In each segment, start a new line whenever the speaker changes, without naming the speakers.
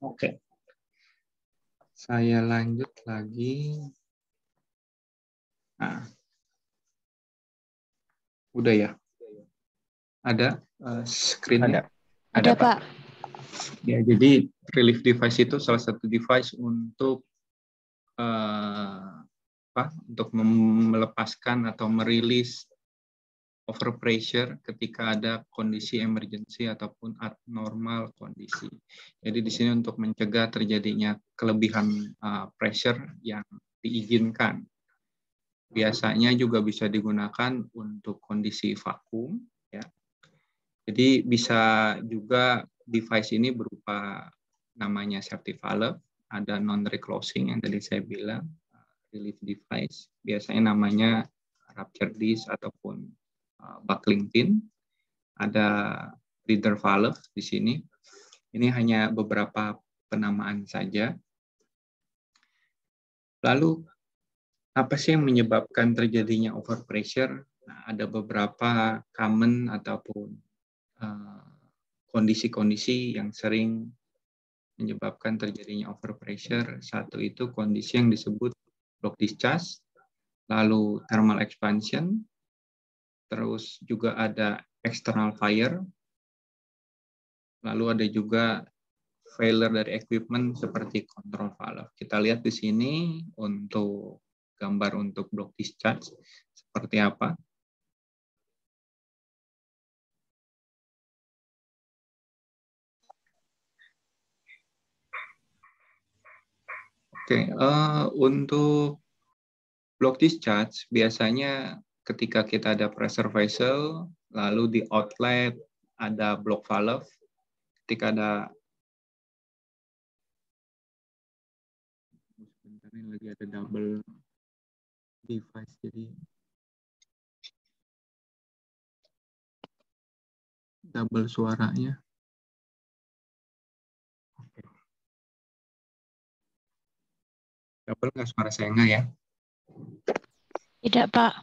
Oke. Saya lanjut lagi. Nah. Udah ya? Ada screen-nya?
Ada, Pak.
Ya, jadi relief device itu salah satu device untuk untuk melepaskan atau merilis overpressure ketika ada kondisi emergency ataupun abnormal kondisi. Jadi di sini untuk mencegah terjadinya kelebihan pressure yang diizinkan. Biasanya juga bisa digunakan untuk kondisi vakum, ya. Jadi bisa juga device ini berupa namanya safety valve, ada non-reclosing yang tadi saya bilang, relief device, biasanya namanya rupture disc ataupun buckling pin, ada breather valve di sini. Ini hanya beberapa penamaan saja. Lalu apa sih yang menyebabkan terjadinya overpressure? Nah, ada beberapa common ataupun kondisi-kondisi yang sering menyebabkan terjadinya overpressure. Satu itu kondisi yang disebut block discharge, lalu thermal expansion, terus juga ada external fire, lalu ada juga failure dari equipment seperti control valve. Kita lihat di sini untuk gambar untuk block discharge seperti apa. Oke, untuk block discharge biasanya ketika kita ada pressure vessel, lalu di outlet ada block valve, ketika ada sebentar ini lagi ada double device, jadi double suaranya. Oke. Double nggak suara saya nggak ya?
Tidak, Pak.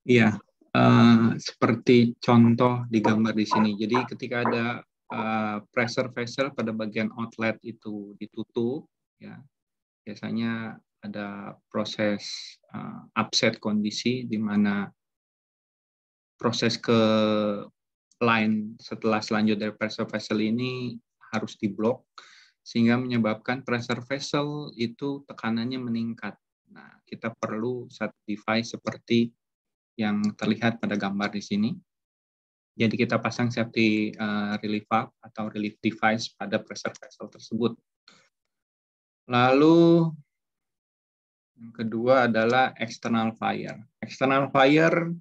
Iya, seperti contoh di gambar di sini. Jadi ketika ada pressure vessel pada bagian outlet itu ditutup, ya biasanya ada proses upset kondisi di mana proses ke line setelah selanjut dari pressure vessel ini harus diblok sehingga menyebabkan pressure vessel itu tekanannya meningkat. Nah, kita perlu satu device seperti yang terlihat pada gambar di sini. Jadi kita pasang safety relief valve atau relief device pada pressure vessel tersebut. Lalu yang kedua adalah external fire. External fire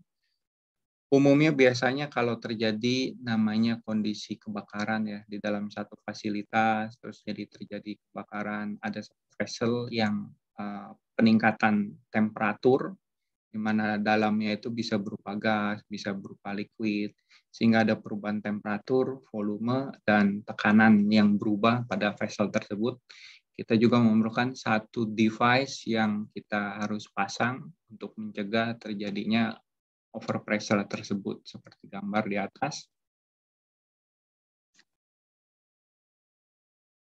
umumnya biasanya kalau terjadi namanya kondisi kebakaran ya di dalam satu fasilitas, terus jadi terjadi kebakaran, ada vessel yang peningkatan temperatur di mana dalamnya itu bisa berupa gas, bisa berupa liquid, sehingga ada perubahan temperatur, volume, dan tekanan yang berubah pada vessel tersebut. Kita juga memerlukan satu device yang kita harus pasang untuk mencegah terjadinya overpressure tersebut, seperti gambar di atas.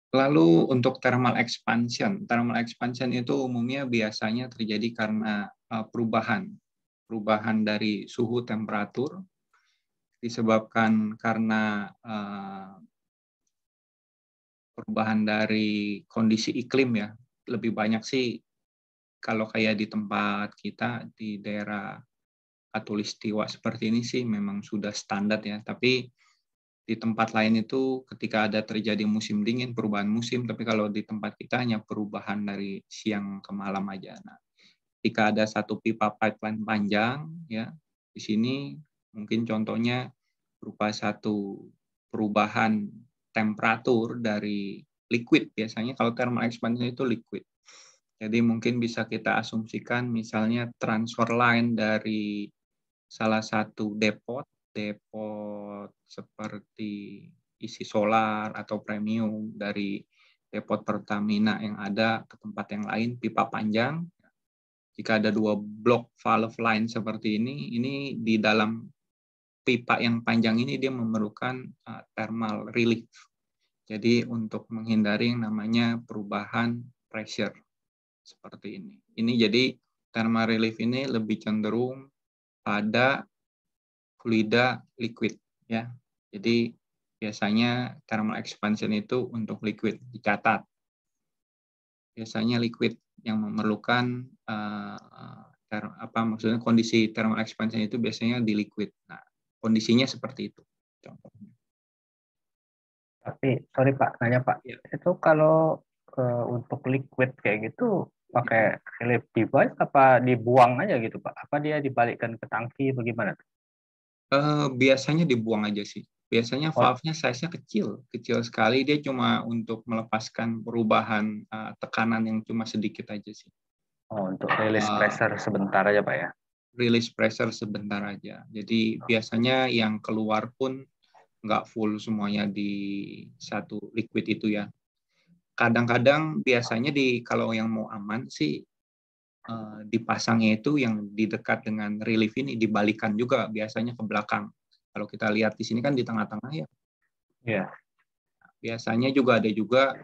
Lalu untuk thermal expansion itu umumnya biasanya terjadi karena perubahan dari suhu temperatur disebabkan karena perubahan dari kondisi iklim ya. Lebih banyak sih kalau kayak di tempat kita di daerah Khatulistiwa seperti ini sih memang sudah standar ya, tapi di tempat lain itu ketika ada terjadi musim dingin, perubahan musim, tapi kalau di tempat kita hanya perubahan dari siang ke malam aja. Nah, ketika ada satu pipa pipeline panjang, ya di sini mungkin contohnya berupa satu perubahan temperatur dari liquid, biasanya kalau thermal expansion itu liquid. Jadi mungkin bisa kita asumsikan misalnya transfer line dari salah satu depot seperti isi solar atau premium dari depot Pertamina yang ada ke tempat yang lain, pipa panjang. Jika ada dua blok valve line seperti ini di dalam pipa yang panjang ini dia memerlukan thermal relief. Jadi untuk menghindari yang namanya perubahan pressure seperti ini. Ini jadi thermal relief ini lebih cenderung pada fluida liquid ya. Jadi biasanya thermal expansion itu untuk liquid dicatat. Biasanya liquid yang memerlukan maksudnya kondisi thermal expansion itu biasanya di liquid. Nah, kondisinya seperti itu contohnya.
Tapi sorry Pak, nanya Pak,
Ya.
itu kalau untuk liquid kayak gitu pakai relief device apa dibuang aja gitu Pak? Apa dia dibalikkan ke tangki bagaimana?
Biasanya dibuang aja sih. Biasanya
Oh,
valve-nya size-nya kecil sekali. Dia cuma untuk melepaskan perubahan tekanan yang cuma sedikit aja sih.
untuk release pressure sebentar aja Pak ya?
Release pressure sebentar aja. Jadi biasanya yang keluar pun nggak full semuanya di satu liquid itu ya. Kadang-kadang biasanya kalau yang mau aman sih dipasangnya itu yang di dekat dengan relief ini dibalikan juga biasanya ke belakang. Kalau kita lihat di sini kan di tengah-tengah ya.
Iya.
Biasanya juga ada juga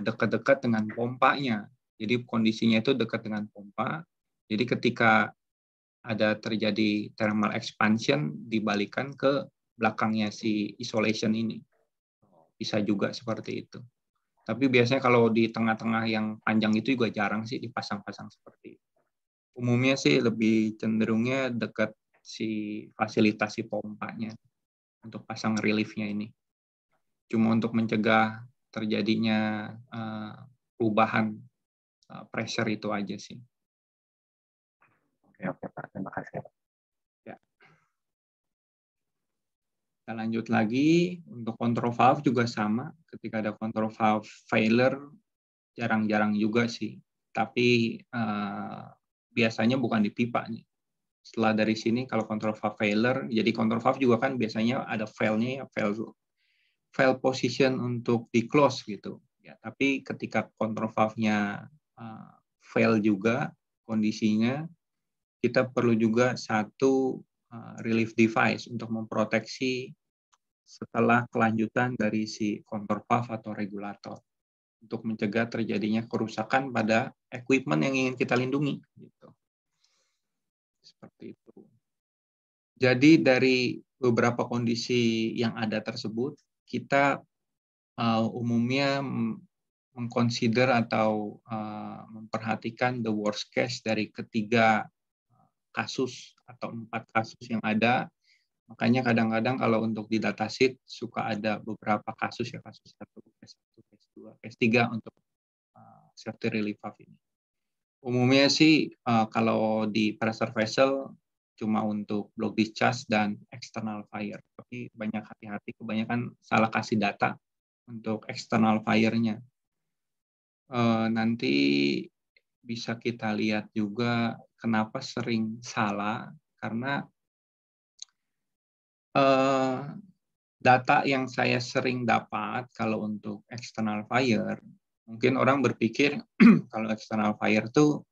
dekat-dekat dengan pompanya. Jadi kondisinya itu dekat dengan pompa. Jadi ketika ada terjadi thermal expansion dibalikan ke belakangnya si isolation ini. Bisa juga seperti itu. Tapi biasanya kalau di tengah-tengah yang panjang itu juga jarang sih dipasang-pasang seperti itu. Umumnya sih lebih cenderungnya dekat si fasilitas si pompanya untuk pasang reliefnya ini. Cuma untuk mencegah terjadinya perubahan pressure itu aja sih.
Oke Pak, terima kasih.
Ya. Kita lanjut lagi, untuk control valve juga sama. Ketika ada control valve failure, jarang-jarang juga sih. Tapi biasanya bukan di pipa nih. Setelah dari sini, kalau control valve failure, jadi control valve juga kan biasanya ada fail-nya ya, fail position untuk di close gitu. Ya, tapi ketika control valve-nya fail juga kondisinya, kita perlu juga satu relief device untuk memproteksi setelah kelanjutan dari si control valve atau regulator untuk mencegah terjadinya kerusakan pada equipment yang ingin kita lindungi. Gitu. Seperti itu. Jadi dari beberapa kondisi yang ada tersebut, kita umumnya mengconsider atau memperhatikan the worst case dari ketiga kasus atau 4 kasus yang ada. Makanya kadang-kadang kalau untuk di datasheet suka ada beberapa kasus ya, kasus 1, case 1, case 2, case 3 untuk safety relief valve ini. Umumnya sih kalau di pressure vessel cuma untuk block discharge dan external fire. Tapi banyak hati-hati, kebanyakan salah kasih data untuk external fire-nya. Nanti bisa kita lihat juga kenapa sering salah, karena data yang saya sering dapat kalau untuk external fire, mungkin orang berpikir kalau external fire itu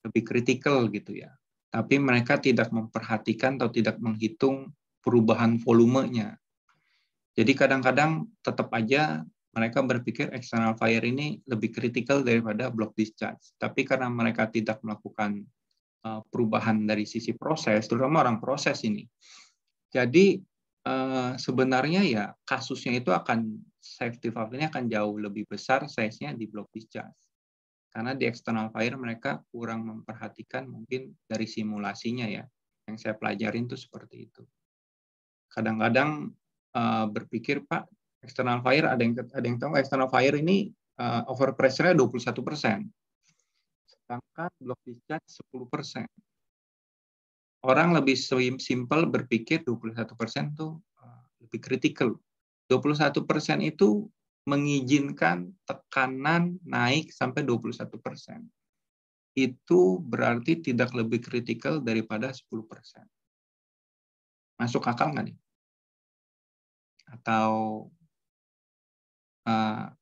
lebih kritikal gitu ya. Tapi mereka tidak memperhatikan atau tidak menghitung perubahan volumenya. Jadi kadang-kadang tetap aja mereka berpikir external fire ini lebih kritikal daripada block discharge. Tapi karena mereka tidak melakukan perubahan dari sisi proses, terutama orang proses ini. Jadi sebenarnya ya kasusnya itu akan safety valve ini akan jauh lebih besar size-nya di block discharge. Karena di external fire mereka kurang memperhatikan mungkin dari simulasinya ya. Yang saya pelajarin tuh seperti itu. Kadang-kadang berpikir, Pak, external fire ada yang tahu external fire ini over pressure-nya 21%. Sedangkan block discharge 10%. Orang lebih simple berpikir 21% tuh lebih kritikal. 21% itu mengizinkan tekanan naik sampai 21%. Itu berarti tidak lebih kritikal daripada 10%. Masuk akal nggak nih? Atau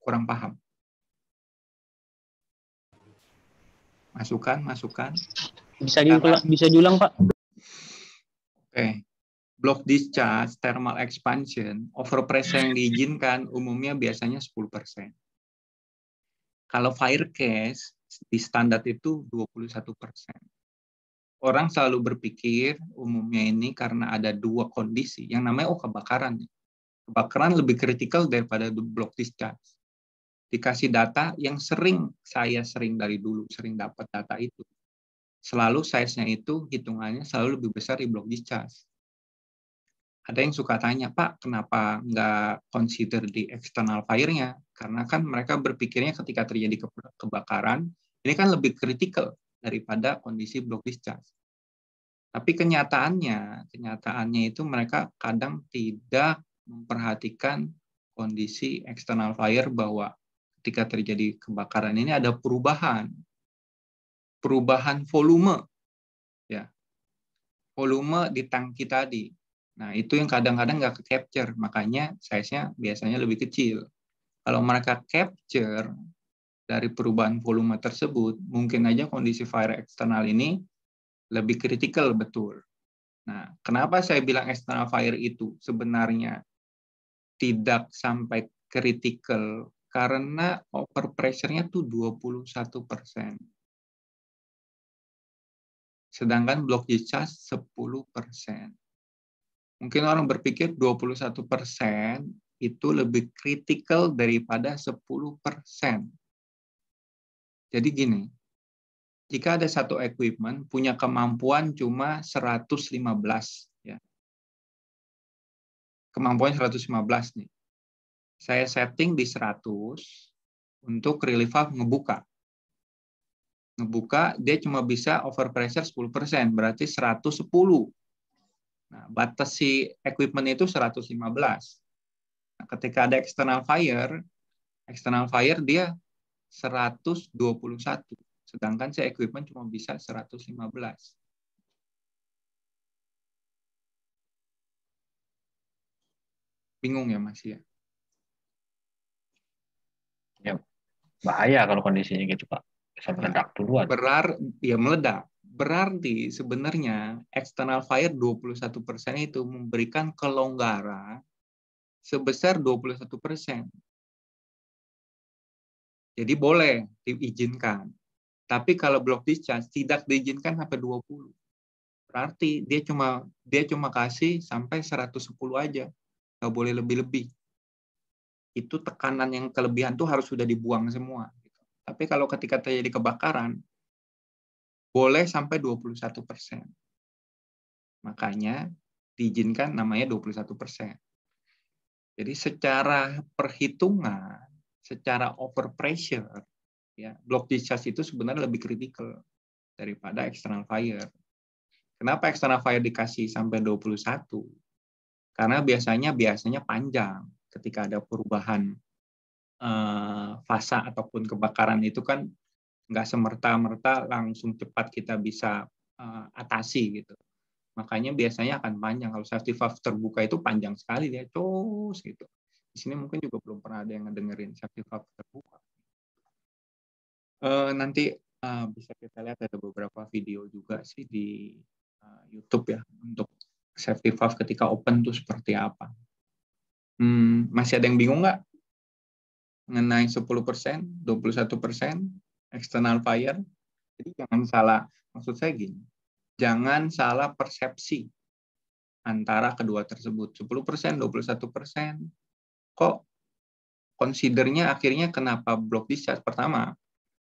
kurang paham? Masukan?
Bisa diulang Pak.
Oke. block discharge, thermal expansion, overpressure yang diizinkan umumnya biasanya 10%. Kalau fire case, di standar itu 21%. Orang selalu berpikir umumnya ini karena ada dua kondisi, yang namanya kebakaran. Kebakaran lebih kritikal daripada block discharge. Dikasih data yang saya sering dari dulu, sering dapat data itu. Selalu size-nya itu, hitungannya selalu lebih besar di block discharge. Ada yang suka tanya, Pak, kenapa nggak consider di external fire-nya? Karena kan mereka berpikirnya ketika terjadi kebakaran, ini kan lebih kritikal daripada kondisi block discharge. Tapi kenyataannya itu mereka kadang tidak memperhatikan kondisi external fire bahwa ketika terjadi kebakaran ini ada perubahan volume, ya, volume di tangki tadi. Nah, itu yang kadang-kadang nggak ke-capture, makanya size-nya biasanya lebih kecil. Kalau mereka capture dari perubahan volume tersebut, mungkin aja kondisi fire eksternal ini lebih kritikal betul. Nah, kenapa saya bilang external fire itu sebenarnya tidak sampai kritikal? Karena overpressure-nya tuh 21%. Sedangkan block discharge 10%. Mungkin orang berpikir 21% itu lebih kritikal daripada 10%. Jadi gini, jika ada satu equipment punya kemampuan cuma 115, ya. Kemampuan 115 nih. Saya setting di 100 untuk relief valve ngebuka. Ngebuka, dia cuma bisa overpressure 10%, berarti 110. Nah, batas si equipment itu 115. Nah, ketika ada external fire dia 121. Sedangkan si equipment cuma bisa 115. Bingung ya Mas ya?
Ya, bahaya kalau kondisinya gitu, Pak. Bisa meledak duluan.
Meledak. Berarti sebenarnya external fire 21% itu memberikan kelonggaran sebesar 21%. Jadi boleh diizinkan. Tapi kalau block discharge tidak diizinkan sampai 20. Berarti dia cuma kasih sampai 110 aja. Nggak boleh lebih-lebih. Itu tekanan yang kelebihan tuh harus sudah dibuang semua. Tapi kalau ketika terjadi kebakaran, boleh sampai 21%. Makanya diizinkan namanya 21%. Jadi secara perhitungan, secara overpressure, ya, block discharge itu sebenarnya lebih kritikal daripada external fire. Kenapa external fire dikasih sampai 21? Karena biasanya panjang ketika ada perubahan fase ataupun kebakaran itu kan nggak semerta-merta langsung cepat kita bisa atasi gitu. Makanya biasanya akan panjang. Kalau safety valve terbuka itu panjang sekali dia, cus gitu. Di sini mungkin juga belum pernah ada yang ngedengerin safety valve terbuka. Nanti bisa kita lihat ada beberapa video juga sih di YouTube ya untuk safety valve ketika open tuh seperti apa. Masih ada yang bingung nggak mengenai 10%, 21% external fire? Jadi jangan salah, maksud saya gini, jangan salah persepsi antara kedua tersebut. 10%, 21%, kok considernya akhirnya kenapa block discharge? Pertama,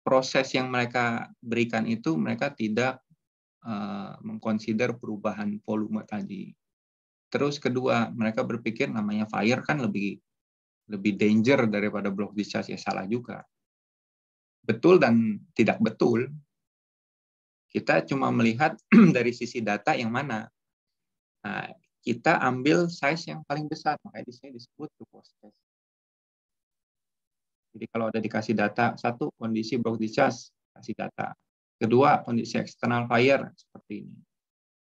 proses yang mereka berikan itu mereka tidak mengconsider perubahan volume tadi. Terus kedua, mereka berpikir namanya fire kan lebih danger daripada block discharge, ya salah juga. Betul dan tidak betul. Kita cuma melihat dari sisi data yang mana. Nah, kita ambil size yang paling besar, makanya di sini disebut worst case. Jadi kalau ada dikasih data, satu kondisi block discharge, kasih data. Kedua, kondisi external fire seperti ini.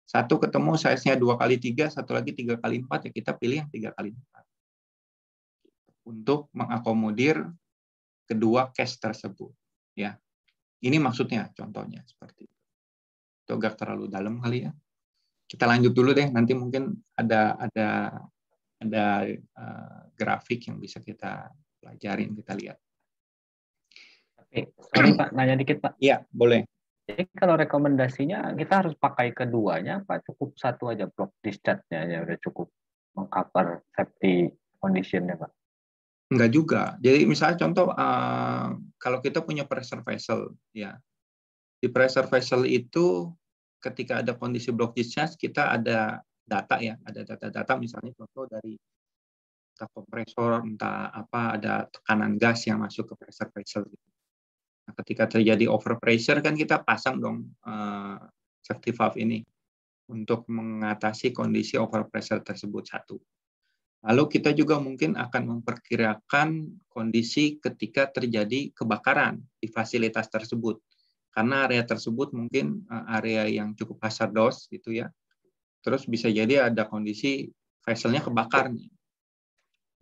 Satu ketemu size-nya 2x3, satu lagi 3x4, ya kita pilih yang 3x4. Untuk mengakomodir kedua case tersebut. Ya, ini maksudnya, contohnya seperti itu. Itu agak terlalu dalam kali ya. Kita lanjut dulu deh, nanti mungkin ada grafik yang bisa kita pelajarin, kita lihat.
Tapi, sorry Pak, nanya dikit Pak.
Iya, boleh.
Jadi kalau rekomendasinya kita harus pakai keduanya, Pak, cukup satu aja block discharge-nya ya udah cukup mengcover safety condition-nya Pak.
Enggak juga. Jadi misalnya contoh kalau kita punya pressure vessel, ya di pressure vessel itu ketika ada kondisi block discharge kita ada data ya, ada data-data misalnya contoh dari entah kompresor, entah apa, ada tekanan gas yang masuk ke pressure vessel. Nah, ketika terjadi overpressure kan kita pasang dong safety valve ini untuk mengatasi kondisi overpressure tersebut satu. Lalu kita juga mungkin akan memperkirakan kondisi ketika terjadi kebakaran di fasilitas tersebut. Karena area tersebut mungkin area yang cukup hazardous gitu ya. Terus bisa jadi ada kondisi vesselnya kebakar nih.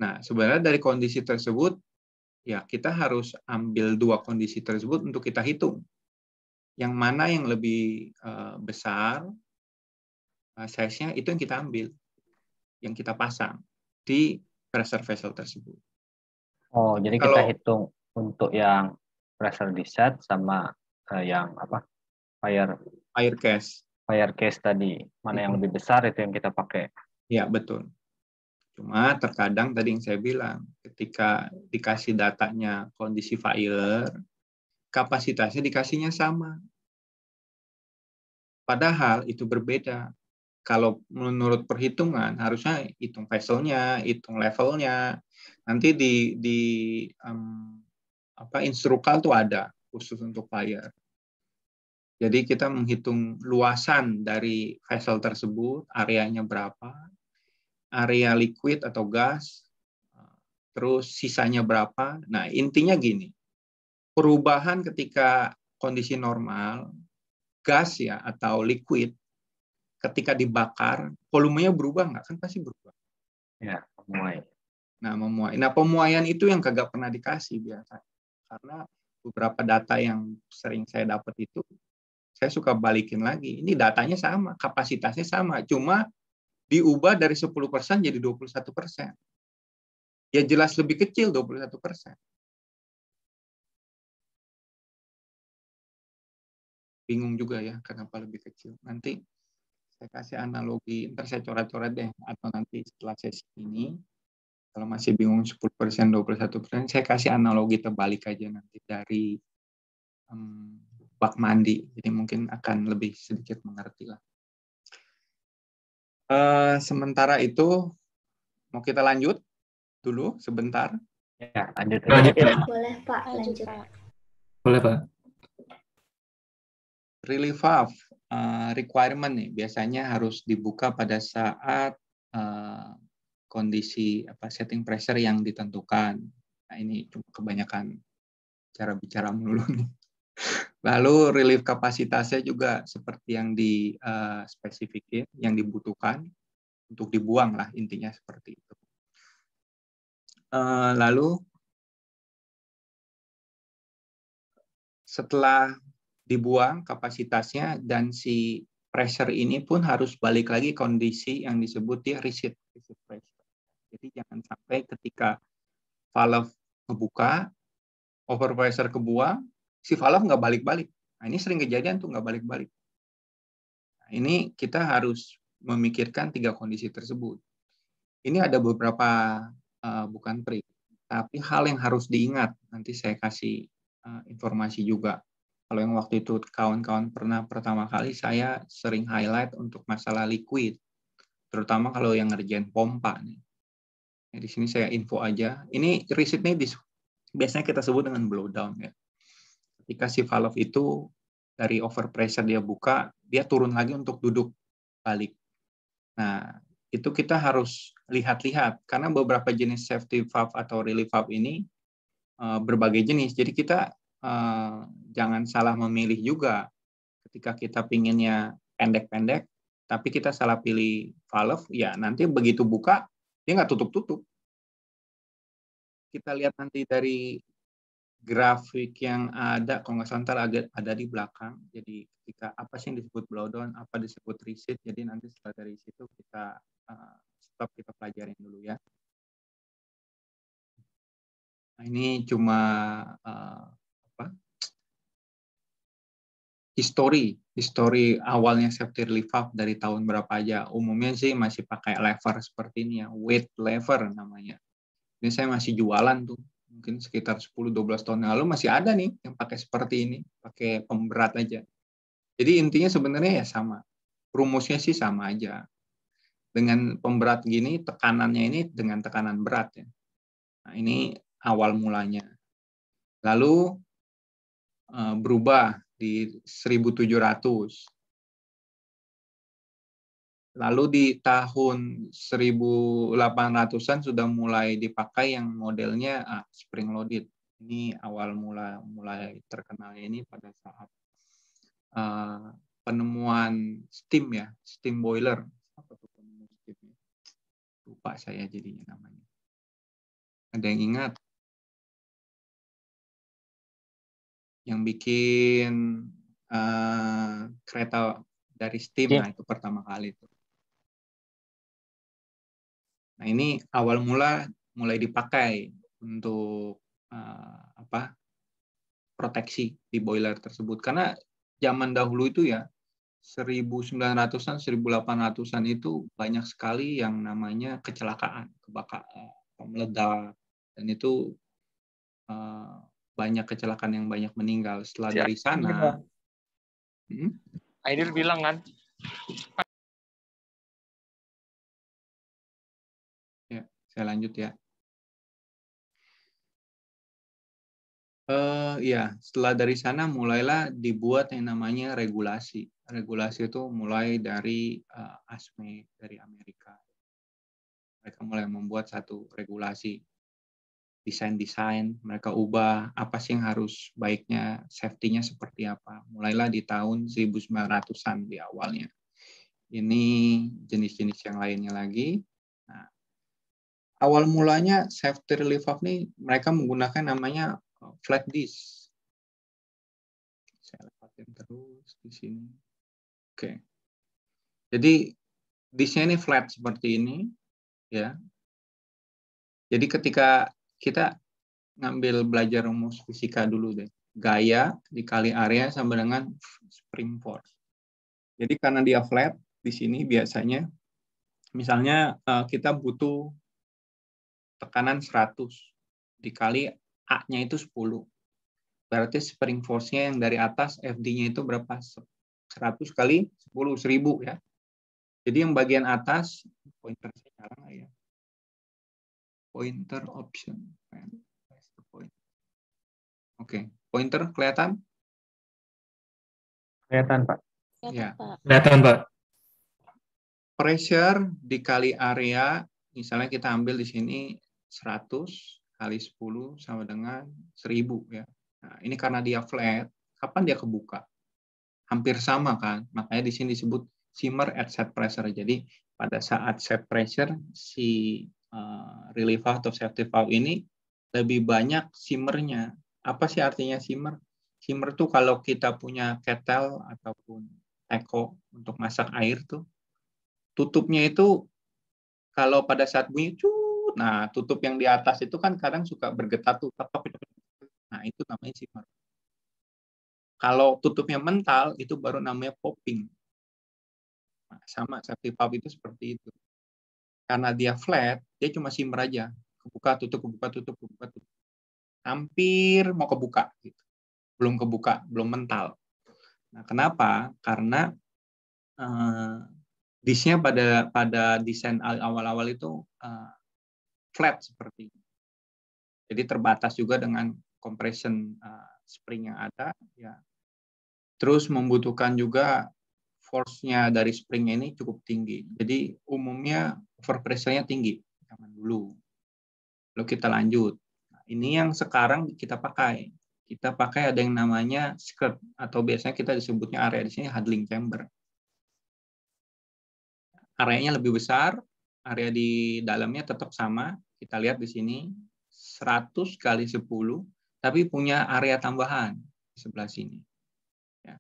Nah, sebenarnya dari kondisi tersebut ya kita harus ambil dua kondisi tersebut untuk kita hitung. Yang mana yang lebih besar size-nya itu yang kita ambil, yang kita pasang di pressure vessel tersebut.
Oh, jadi kita hitung untuk yang pressure discharge sama yang apa? Fire case tadi. Mana yang lebih besar itu yang kita pakai.
Ya, betul. Cuma terkadang tadi yang saya bilang, ketika dikasih datanya kondisi fire, kapasitasnya dikasihnya sama. Padahal itu berbeda. Kalau menurut perhitungan harusnya hitung vesselnya, hitung levelnya. Nanti di instrukal tuh ada khusus untuk fire. Jadi kita menghitung luasan dari vessel tersebut, areanya berapa, area liquid atau gas, terus sisanya berapa. Nah, intinya gini, perubahan ketika kondisi normal, gas ya atau liquid, ketika dibakar, volumenya berubah nggak? Kan pasti berubah.
Ya, memuai.
Nah, pemuaian itu yang kagak pernah dikasih biasa. Karena beberapa data yang sering saya dapat itu, saya suka balikin lagi. Ini datanya sama, kapasitasnya sama, cuma diubah dari 10% jadi 21%. Ya jelas lebih kecil 21%. Bingung juga ya kenapa lebih kecil. Nanti saya kasih analogi, ntar saya coret-coret deh, atau nanti setelah sesi ini, kalau masih bingung 10%, 21%, saya kasih analogi terbalik aja nanti dari bak mandi. Jadi mungkin akan lebih sedikit mengerti lah. Sementara itu, mau kita lanjut dulu sebentar.
Ya, lanjut.
Boleh Pak, lanjut.
Boleh Pak. Relief valve requirement nih biasanya harus dibuka pada saat kondisi setting pressure yang ditentukan. Nah, ini cuma kebanyakan cara bicara melulu nih. Lalu relief kapasitasnya juga seperti yang di spesifikin, yang dibutuhkan untuk dibuang lah intinya seperti itu. Lalu setelah dibuang kapasitasnya dan si pressure ini pun harus balik lagi kondisi yang disebut dia reset pressure. Jadi jangan sampai ketika valve ngebuka, overpressure kebuang, si valve nggak balik-balik. Nah, ini sering kejadian tuh nggak balik-balik. Nah, ini kita harus memikirkan tiga kondisi tersebut. Ini ada beberapa bukan trik, tapi hal yang harus diingat. Nanti saya kasih informasi juga. Kalau yang waktu itu kawan-kawan pernah pertama kali saya sering highlight untuk masalah liquid, terutama kalau yang ngerjain pompa nih. Nah, di sini saya info aja. Ini reset nih biasanya kita sebut dengan blowdown ya. Ketika si valve itu dari overpressure dia buka, dia turun lagi untuk duduk balik. Nah, itu kita harus lihat-lihat karena beberapa jenis safety valve atau relief valve ini berbagai jenis. Jadi kita jangan salah memilih juga ketika kita pinginnya pendek-pendek, tapi kita salah pilih valve, ya nanti begitu buka, dia nggak tutup-tutup. Kita lihat nanti dari grafik yang ada, kalau nggak salah ntar ada di belakang. Jadi ketika apa sih yang disebut blowdown, apa disebut reset. Jadi nanti setelah dari situ kita stop, kita pelajarin dulu ya. Nah, ini cuma history awalnya safety relief valve dari tahun berapa aja. Umumnya sih masih pakai lever seperti ini ya, weight lever namanya. Ini saya masih jualan tuh, mungkin sekitar 10-12 tahun yang lalu masih ada nih yang pakai seperti ini, pakai pemberat aja. Jadi intinya sebenarnya ya sama, rumusnya sih sama aja. Dengan pemberat gini, tekanannya ini dengan tekanan berat ya. Nah ini awal mulanya. Lalu berubah di 1700. Lalu di tahun 1800-an sudah mulai dipakai yang modelnya spring loaded. Ini awal mulai terkenalnya ini pada saat penemuan steam ya, steam boiler. Apa tuh penemu steamnya? Lupa saya jadinya namanya. Ada yang ingat? Yang bikin kereta dari steam, nah itu pertama kali itu. Nah ini awal mulai dipakai untuk proteksi di boiler tersebut, karena zaman dahulu itu ya 1900-an, 1800-an itu banyak sekali yang namanya kecelakaan, kebakaran, meledak, dan itu banyak kecelakaan yang banyak meninggal. Setelah dari sana,
Aidil bilang kan,
ya saya lanjut ya. Ya, setelah dari sana mulailah dibuat yang namanya regulasi. Regulasi itu mulai dari ASME dari Amerika. Mereka mulai membuat satu regulasi, desain-desain, mereka ubah apa sih yang harus baiknya, safety-nya seperti apa. Mulailah di tahun 1900-an di awalnya. Ini jenis-jenis yang lainnya lagi. Nah, awal mulanya safety relief valve ini mereka menggunakan namanya flat disk. Saya lepatin terus di sini. Oke. Jadi disknya ini flat seperti ini, ya. Jadi ketika kita ngambil belajar rumus fisika dulu deh, gaya dikali area sama dengan spring force. Jadi karena dia flat di sini biasanya, misalnya kita butuh tekanan 100 dikali A-nya itu 10. Berarti spring force-nya yang dari atas FD-nya itu berapa? 100 kali 10, 1000 ya. Jadi yang bagian atas, pointer saya nyala nggak ya? Pointer option. Oke, pointer kelihatan?
Kelihatan, Pak.
Ya.
kelihatan Pak.
Pressure dikali area, misalnya kita ambil di sini 100 kali 10 sama dengan 1000 ya. Nah, ini karena dia flat, kapan dia kebuka? Hampir sama kan, makanya di sini disebut simmer at set pressure. Jadi pada saat set pressure si relief valve atau safety valve ini lebih banyak simmernya. Apa sih artinya simmer? Simmer tuh kalau kita punya kettle ataupun teko untuk masak air tuh, tutupnya itu kalau pada saat bunyi cut, nah tutup yang di atas itu kan kadang suka bergetar tuh. Nah itu namanya simmer. Kalau tutupnya mental itu baru namanya popping. Nah, sama safety valve itu seperti itu. Karena dia flat, dia cuma simmer aja. Kebuka, tutup, kebuka, tutup, kebuka, tutup. Hampir mau kebuka. Gitu. Belum kebuka, belum mental. Nah, kenapa? Karena disknya pada desain awal-awal itu flat seperti ini. Jadi terbatas juga dengan compression spring yang ada. Ya. Terus membutuhkan juga force-nya dari spring ini cukup tinggi. Jadi umumnya overpressure-nya tinggi zaman dulu. Lalu kita lanjut. Nah, ini yang sekarang kita pakai. Kita pakai ada yang namanya skirt atau biasanya kita disebutnya area di sini handling chamber. Areanya lebih besar, area di dalamnya tetap sama. Kita lihat di sini 100 kali 10 tapi punya area tambahan di sebelah sini. Ya.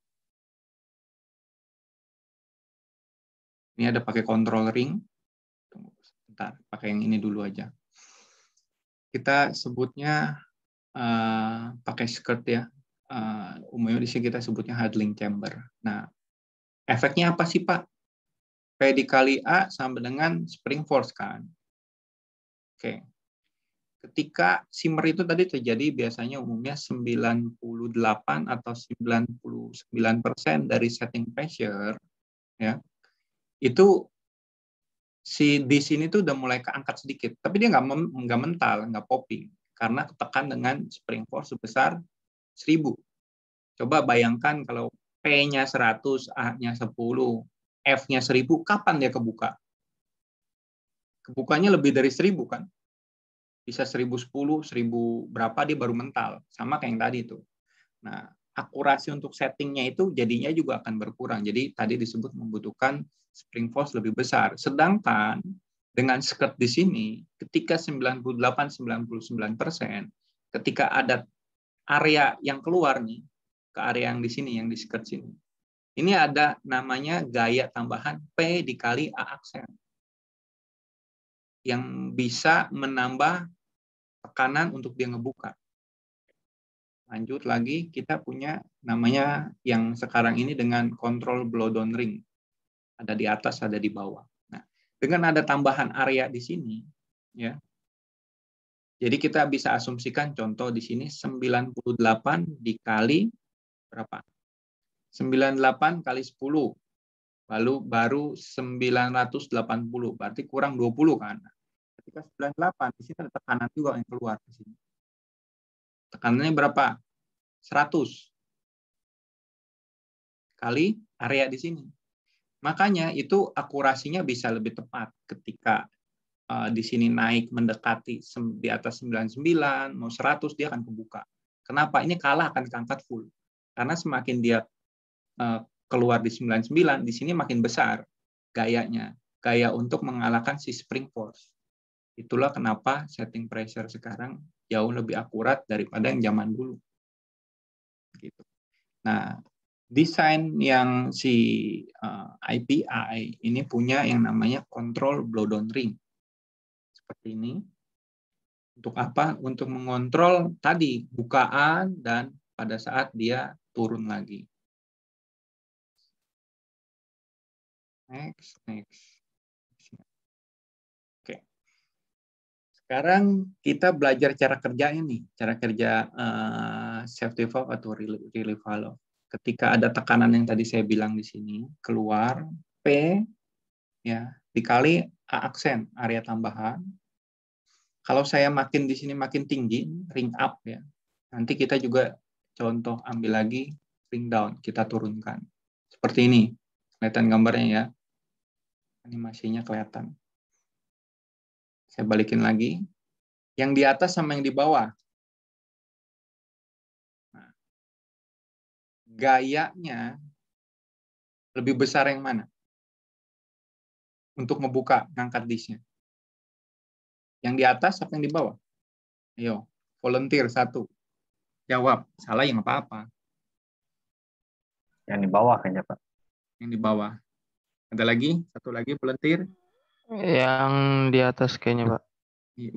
Ini ada pakai control ring. Tunggu sebentar, pakai yang ini dulu aja. Kita sebutnya pakai skirt ya. Umumnya di sini kita sebutnya idling chamber. Nah, efeknya apa sih Pak? P dikali A sama dengan spring force kan? Oke. Ketika shimmer itu tadi terjadi biasanya umumnya 98 atau 99% dari setting pressure, ya, itu si di sini tuh udah mulai keangkat sedikit, tapi dia nggak mental, nggak popping, karena ketekan dengan spring force sebesar 1000. Coba bayangkan kalau P-nya 100, A-nya 10, F-nya 1000, kapan dia kebuka? Kebukanya lebih dari 1000 kan? Bisa 1010, 1000 berapa dia baru mental. Sama kayak yang tadi itu. Nah, akurasi untuk settingnya itu jadinya juga akan berkurang. Jadi tadi disebut membutuhkan spring force lebih besar. Sedangkan dengan skirt di sini, ketika 98-99%, ketika ada area yang keluar nih, ke area yang di sini, yang di skirt sini, ini ada namanya gaya tambahan P dikali A aksen, yang bisa menambah tekanan untuk dia ngebuka. Lanjut lagi, kita punya namanya yang sekarang ini dengan control blow down ring. Ada di atas, ada di bawah. Nah, dengan ada tambahan area di sini, ya. Jadi kita bisa asumsikan contoh di sini 98 dikali berapa? 98 kali 10. Lalu baru 980, berarti kurang 20 kan. Ketika 98, di sini ada tekanan juga yang keluar di sini. Tekanannya berapa? 100 kali area di sini. Makanya itu akurasinya bisa lebih tepat ketika di sini naik mendekati di atas 99, mau 100 dia akan kebuka. Kenapa? Ini kalah akan keangkat full. Karena semakin dia keluar di 99, di sini makin besar gayanya. Gaya untuk mengalahkan si spring force. Itulah kenapa setting pressure sekarang jauh lebih akurat daripada yang zaman dulu. Gitu. Nah, desain yang si IPI ini punya yang namanya control blow down ring. Seperti ini. Untuk apa? Untuk mengontrol tadi bukaan dan pada saat dia turun lagi. Next. Oke. Sekarang kita belajar cara kerjanya nih, cara kerja safety valve atau relief valve. Ketika ada tekanan yang tadi saya bilang di sini, keluar P ya dikali A aksen, area tambahan. Kalau saya makin di sini makin tinggi, ring up ya. Nanti kita juga contoh ambil lagi ring down, kita turunkan. Seperti ini. Kelihatan gambarnya ya. Animasinya kelihatan. Saya balikin lagi. Yang di atas sama yang di bawah. Nah, gayanya lebih besar yang mana? Untuk membuka, ngangkat disknya. Yang di atas apa yang di bawah? Ayo, volunteer satu. Jawab, salah yang apa-apa.
Yang di bawah kayaknya, Pak.
Yang di bawah. Ada lagi? Satu lagi volunteer?
Yang di atas kayaknya, Pak.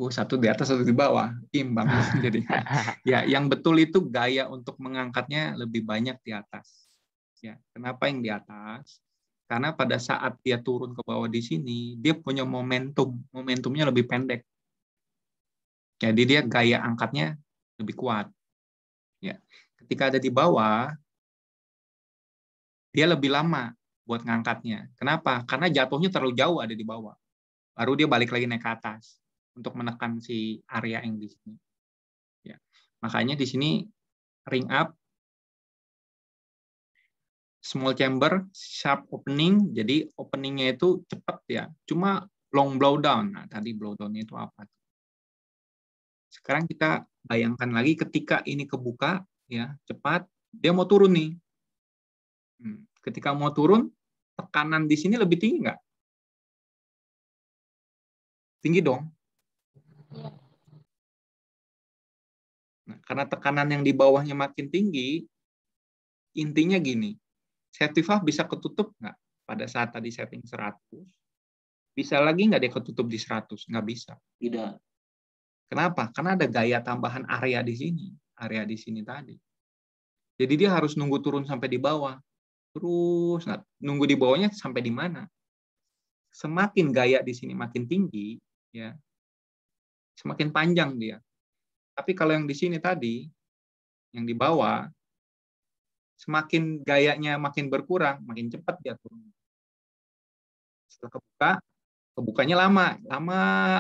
Satu di atas, satu di bawah. Imbang. Jadi, ya, yang betul itu gaya untuk mengangkatnya lebih banyak di atas. Ya, kenapa yang di atas? Karena pada saat dia turun ke bawah di sini, dia punya momentum. Momentumnya lebih pendek. Jadi dia gaya angkatnya lebih kuat. Ya. Ketika ada di bawah, dia lebih lama buat ngangkatnya. Kenapa? Karena jatuhnya terlalu jauh ada di bawah. Baru dia balik lagi naik ke atas untuk menekan si area yang di sini. Ya. Makanya di sini ring up, small chamber, sharp opening. Jadi openingnya itu cepat ya. Cuma long blow down. Nah, tadi blow down-nya itu apa? Sekarang kita bayangkan lagi ketika ini kebuka, ya cepat, dia mau turun nih. Ketika mau turun, tekanan di sini lebih tinggi nggak? Tinggi dong. Nah, karena tekanan yang di bawahnya makin tinggi, intinya gini, safety valve bisa ketutup nggak pada saat tadi setting 100? Bisa lagi nggak dia ketutup di 100? Nggak bisa.
Tidak.
Kenapa? Karena ada gaya tambahan area di sini tadi. Jadi dia harus nunggu turun sampai di bawah. Terus nunggu di bawahnya sampai di mana? Semakin gaya di sini makin tinggi, ya, semakin panjang dia. Tapi kalau yang di sini tadi, yang di bawah, semakin gayanya makin berkurang, makin cepat dia turun. Setelah kebukanya lama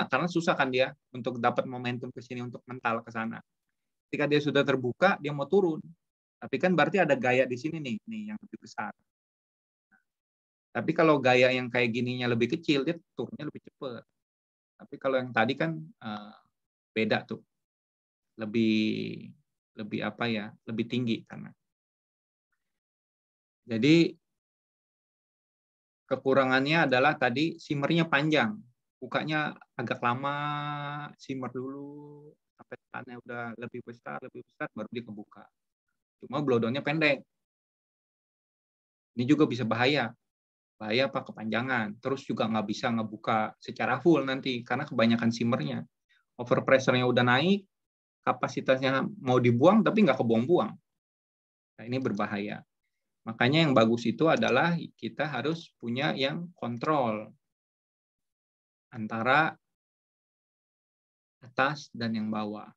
karena susah kan dia untuk dapat momentum ke sini untuk mental ke sana. Ketika dia sudah terbuka, dia mau turun. Tapi kan berarti ada gaya di sini nih yang lebih besar. Tapi kalau gaya yang kayak gininya lebih kecil, dia turunnya lebih cepat. Tapi kalau yang tadi kan beda tuh. Lebih apa ya? Lebih tinggi karena. Jadi kekurangannya adalah tadi simmernya panjang. Bukanya agak lama, simmer dulu sampai tekanannya udah lebih besar baru dia kebuka. Cuma blowdown-nya pendek. Ini juga bisa bahaya apa kepanjangan. Terus juga nggak bisa ngebuka secara full nanti karena kebanyakan simmernya. Overpressure-nya udah naik, kapasitasnya mau dibuang tapi nggak kebuang-buang. Nah, ini berbahaya. Makanya yang bagus itu adalah kita harus punya yang kontrol antara atas dan yang bawah.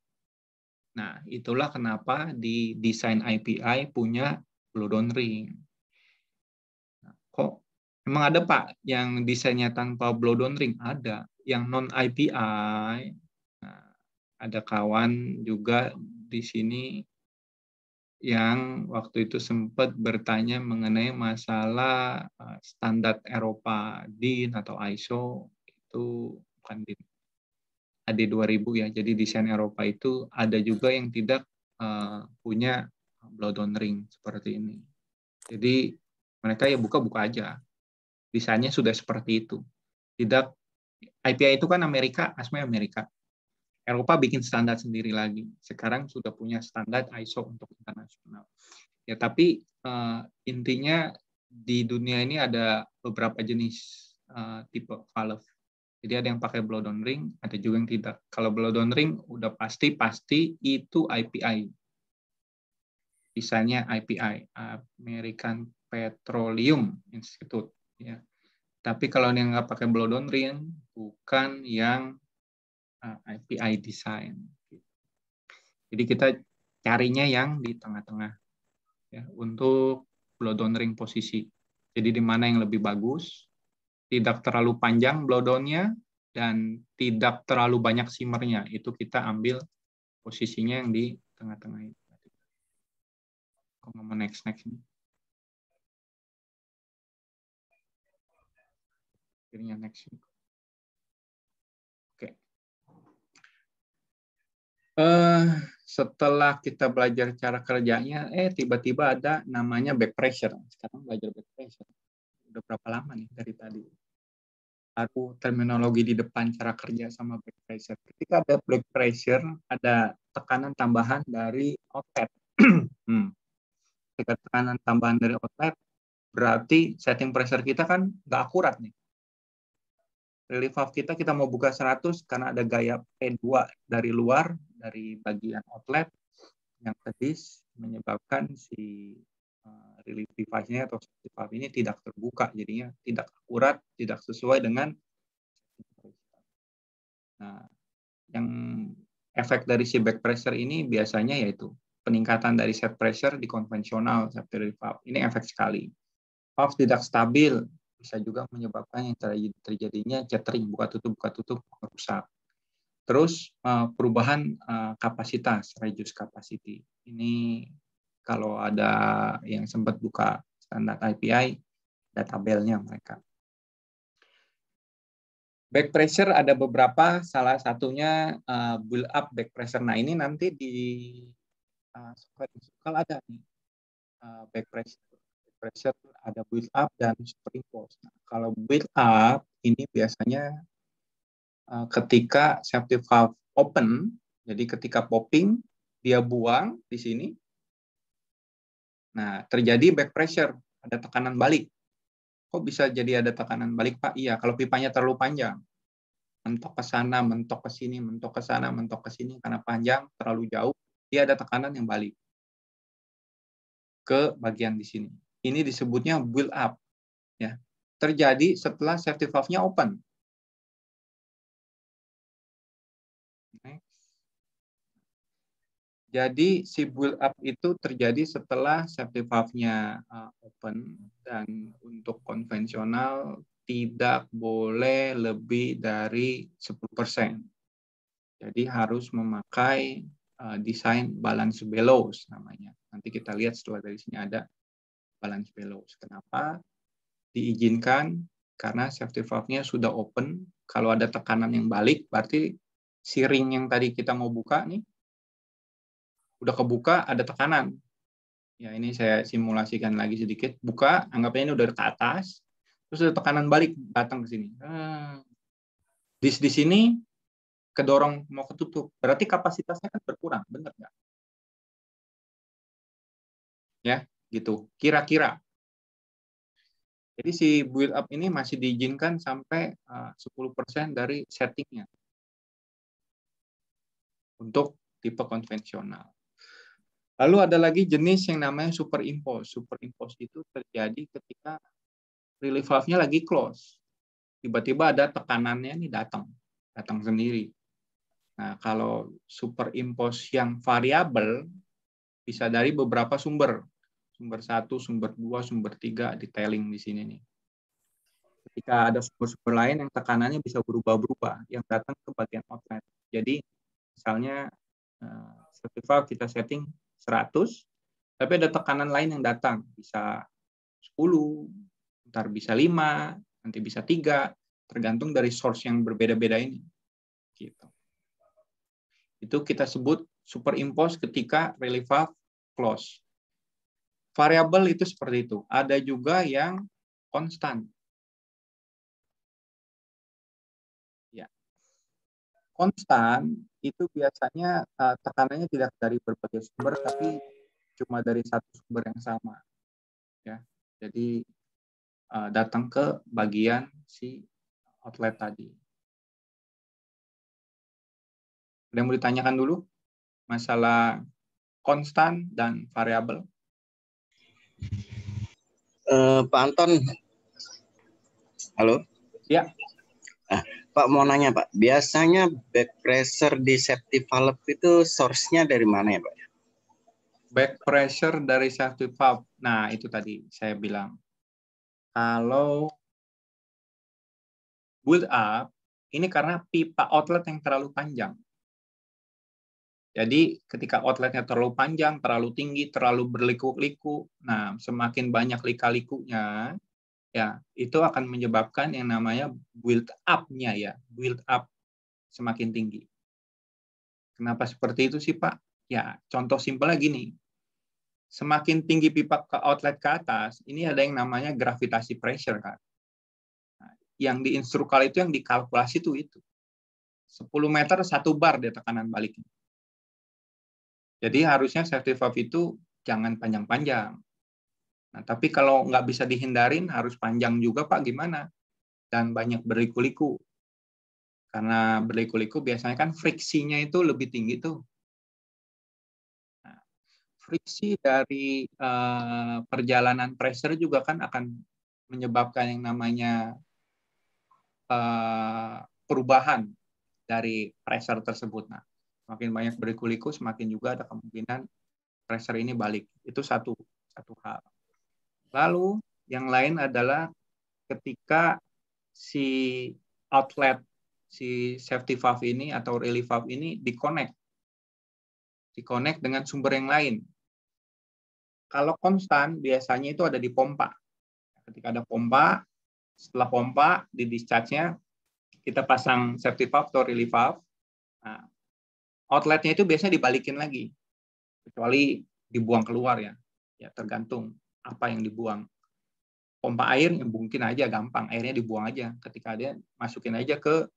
Nah, itulah kenapa di desain IPI punya blowdown ring. Nah, kok emang ada Pak yang desainnya tanpa blowdown ring? Ada. Yang non IPI, nah, ada kawan juga di sini yang waktu itu sempat bertanya mengenai masalah standar Eropa DIN atau ISO, itu bukan DIN. AD 2000 ya. Jadi desain Eropa itu ada juga yang tidak punya blowdown ring seperti ini. Jadi mereka ya buka-buka aja. Desainnya sudah seperti itu. Tidak, IPI itu kan Amerika, aslinya Amerika. Eropa bikin standar sendiri lagi. Sekarang sudah punya standar ISO untuk internasional. Ya, tapi intinya di dunia ini ada beberapa jenis tipe valve. Jadi ada yang pakai blowdown ring, ada juga yang tidak. Kalau blowdown ring udah pasti itu IPI. Desainnya IPI, American Petroleum Institute. Ya. Tapi kalau yang nggak pakai blowdown ring, bukan yang IPI design. Jadi kita carinya yang di tengah-tengah ya, untuk blowdown ring posisi. Jadi di mana yang lebih bagus, tidak terlalu panjang blowdown-nya, dan tidak terlalu banyak simmernya. Itu kita ambil posisinya yang di tengah-tengah itu. Aku mau next ini. Akhirnya next. Oke. Setelah kita belajar cara kerjanya, tiba-tiba ada namanya back pressure. Sekarang belajar back pressure. Udah berapa lama nih dari tadi? Baru terminologi di depan cara kerja sama back pressure. Ketika ada back pressure, ada tekanan tambahan dari outlet. Ketika tekanan tambahan dari outlet, berarti setting pressure kita kan nggak akurat nih. Relief valve kita mau buka 100 karena ada gaya P2 dari luar, dari bagian outlet yang kedis, menyebabkan si relief device-nya atau valve ini tidak terbuka, jadinya tidak akurat, tidak sesuai dengan. Nah, yang efek dari si back pressure ini biasanya yaitu peningkatan dari set pressure di konvensional safety relief valve. Ini efek sekali. Valve tidak stabil, bisa juga menyebabkan yang terjadinya jetting, buka tutup merusak. Terus perubahan kapasitas, reduce capacity. Ini kalau ada yang sempat buka standar IPI, ada tabelnya mereka. Back pressure ada beberapa, salah satunya build up back pressure. Nah ini nanti di kalau ada nih back pressure ada build up dan superimpose. Nah, kalau build up ini biasanya ketika safety valve open, jadi ketika popping dia buang di sini. Nah, terjadi back pressure, ada tekanan balik. Kok bisa jadi ada tekanan balik, Pak? Iya, kalau pipanya terlalu panjang. Mentok ke sana, mentok ke sini, mentok ke sana, mentok ke sini. Karena panjang, terlalu jauh, dia ada tekanan yang balik ke bagian di sini. Ini disebutnya build up. Ya. Terjadi setelah safety valve-nya open. Jadi si build up itu terjadi setelah safety valve-nya open, dan untuk konvensional tidak boleh lebih dari 10%. Jadi harus memakai desain balance bellows namanya. Nanti kita lihat setelah dari sini ada balance bellows. Kenapa diizinkan? Karena safety valve-nya sudah open. Kalau ada tekanan yang balik, berarti si ring yang tadi kita mau buka nih, udah kebuka, ada tekanan. Ya, ini saya simulasikan lagi sedikit. Buka, anggapnya ini udah ke atas, terus ada tekanan balik datang ke sini. Di sini kedorong mau ketutup. Berarti kapasitasnya kan berkurang, benar nggak? Ya, gitu. Kira-kira. Jadi si build up ini masih diizinkan sampai 10% dari settingnya untuk tipe konvensional. Lalu ada lagi jenis yang namanya superimpose. Superimpose itu terjadi ketika relief valve-nya lagi close. Tiba-tiba ada tekanannya ini datang sendiri. Nah, kalau superimpose yang variabel bisa dari beberapa sumber. Sumber 1, sumber 2, sumber 3 detailing di sini nih. Ketika ada sumber-sumber lain yang tekanannya bisa berubah-berubah yang datang ke bagian outlet. Jadi misalnya safety valve kita setting 100, tapi ada tekanan lain yang datang, bisa 10, ntar bisa 5, nanti bisa 3, tergantung dari source yang berbeda-beda ini. Gitu. Itu kita sebut superimpose ketika relief valve close. Variabel itu seperti itu. Ada juga yang konstan. Ya. Konstan itu biasanya tekanannya tidak dari berbagai sumber, tapi cuma dari satu sumber yang sama. Ya, jadi datang ke bagian si outlet tadi. Ada yang mau ditanyakan dulu masalah konstan dan variabel?
Pak Anton, halo.
Ya.
Pak mau nanya Pak, biasanya back pressure di safety valve itu source-nya dari mana ya Pak?
Back pressure dari safety valve. Nah, itu tadi saya bilang. Kalau build up, ini karena pipa outlet yang terlalu panjang. Jadi ketika outletnya terlalu panjang, terlalu tinggi, terlalu berliku-liku, nah semakin banyak lika-likunya, ya itu akan menyebabkan yang namanya build up-nya ya, build up semakin tinggi. Kenapa seperti itu sih Pak? Ya contoh simpelnya gini, semakin tinggi pipa ke outlet ke atas, ini ada yang namanya gravitasi pressure kan. Nah, yang di instrukal itu yang dikalkulasi itu. 10 meter 1 bar dia tekanan baliknya. Jadi harusnya safety valve itu jangan panjang-panjang. Nah, tapi kalau nggak bisa dihindarin, harus panjang juga Pak, gimana? Dan banyak berliku-liku. Karena berliku-liku biasanya kan friksinya itu lebih tinggi tuh. Nah, friksi dari perjalanan pressure juga kan akan menyebabkan yang namanya perubahan dari pressure tersebut. Nah, semakin banyak berliku-liku, semakin juga ada kemungkinan pressure ini balik. Itu satu hal. Lalu yang lain adalah ketika si outlet, si safety valve ini atau relief valve ini diconnect dengan sumber yang lain. Kalau konstan biasanya itu ada di pompa. Ketika ada pompa, setelah pompa di discharge-nya kita pasang safety valve atau relief valve. Nah, outletnya itu biasanya dibalikin lagi, kecuali dibuang keluar ya. Ya tergantung apa yang dibuang. Pompa air mungkin aja gampang, airnya dibuang aja. Ketika dia masukin aja ke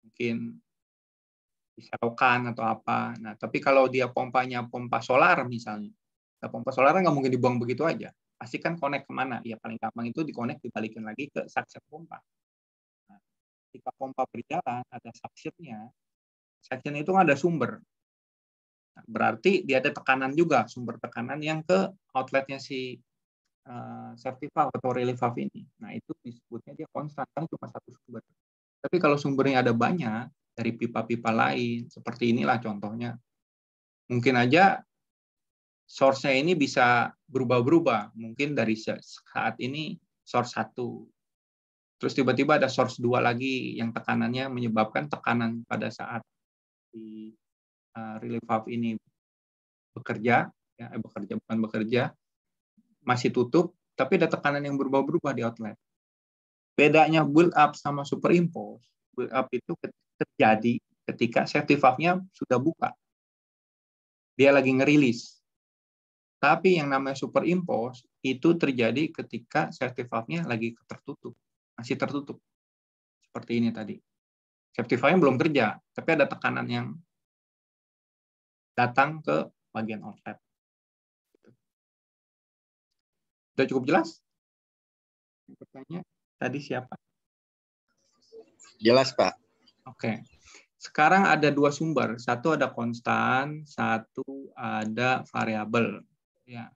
mungkin diselokan atau apa. Nah, tapi kalau dia pompanya pompa solar misalnya, nah, pompa solar nggak mungkin dibuang begitu aja. Pasti kan connect kemana? Ya paling gampang itu dikonek dibalikin lagi ke suction pompa. Nah, ketika pompa berjalan ada suctionnya, suction itu ada sumber. Nah, berarti dia ada tekanan juga, sumber tekanan yang ke outletnya si safety valve atau relief valve ini. Nah, itu disebutnya dia konstan, kan cuma satu sumber. Tapi kalau sumbernya ada banyak, dari pipa-pipa lain, seperti inilah contohnya. Mungkin aja source-nya ini bisa berubah-berubah. Mungkin dari saat ini source 1. Terus tiba-tiba ada source 2 lagi yang tekanannya menyebabkan tekanan pada saat di relief valve ini bekerja, bukan bekerja, masih tutup, tapi ada tekanan yang berubah-berubah di outlet. Bedanya build up sama superimpose, build up itu terjadi ketika safety valve-nya sudah buka. Dia lagi ngerilis. Tapi yang namanya superimpose itu terjadi ketika safety valve-nya lagi tertutup, masih tertutup. Seperti ini tadi. Safety valve-nya belum kerja, tapi ada tekanan yang datang ke bagian outlet. Sudah cukup jelas? Pertanyaan tadi siapa?
Jelas, Pak.
Oke. Sekarang ada dua sumber. Satu ada konstan, satu ada variabel. Ya.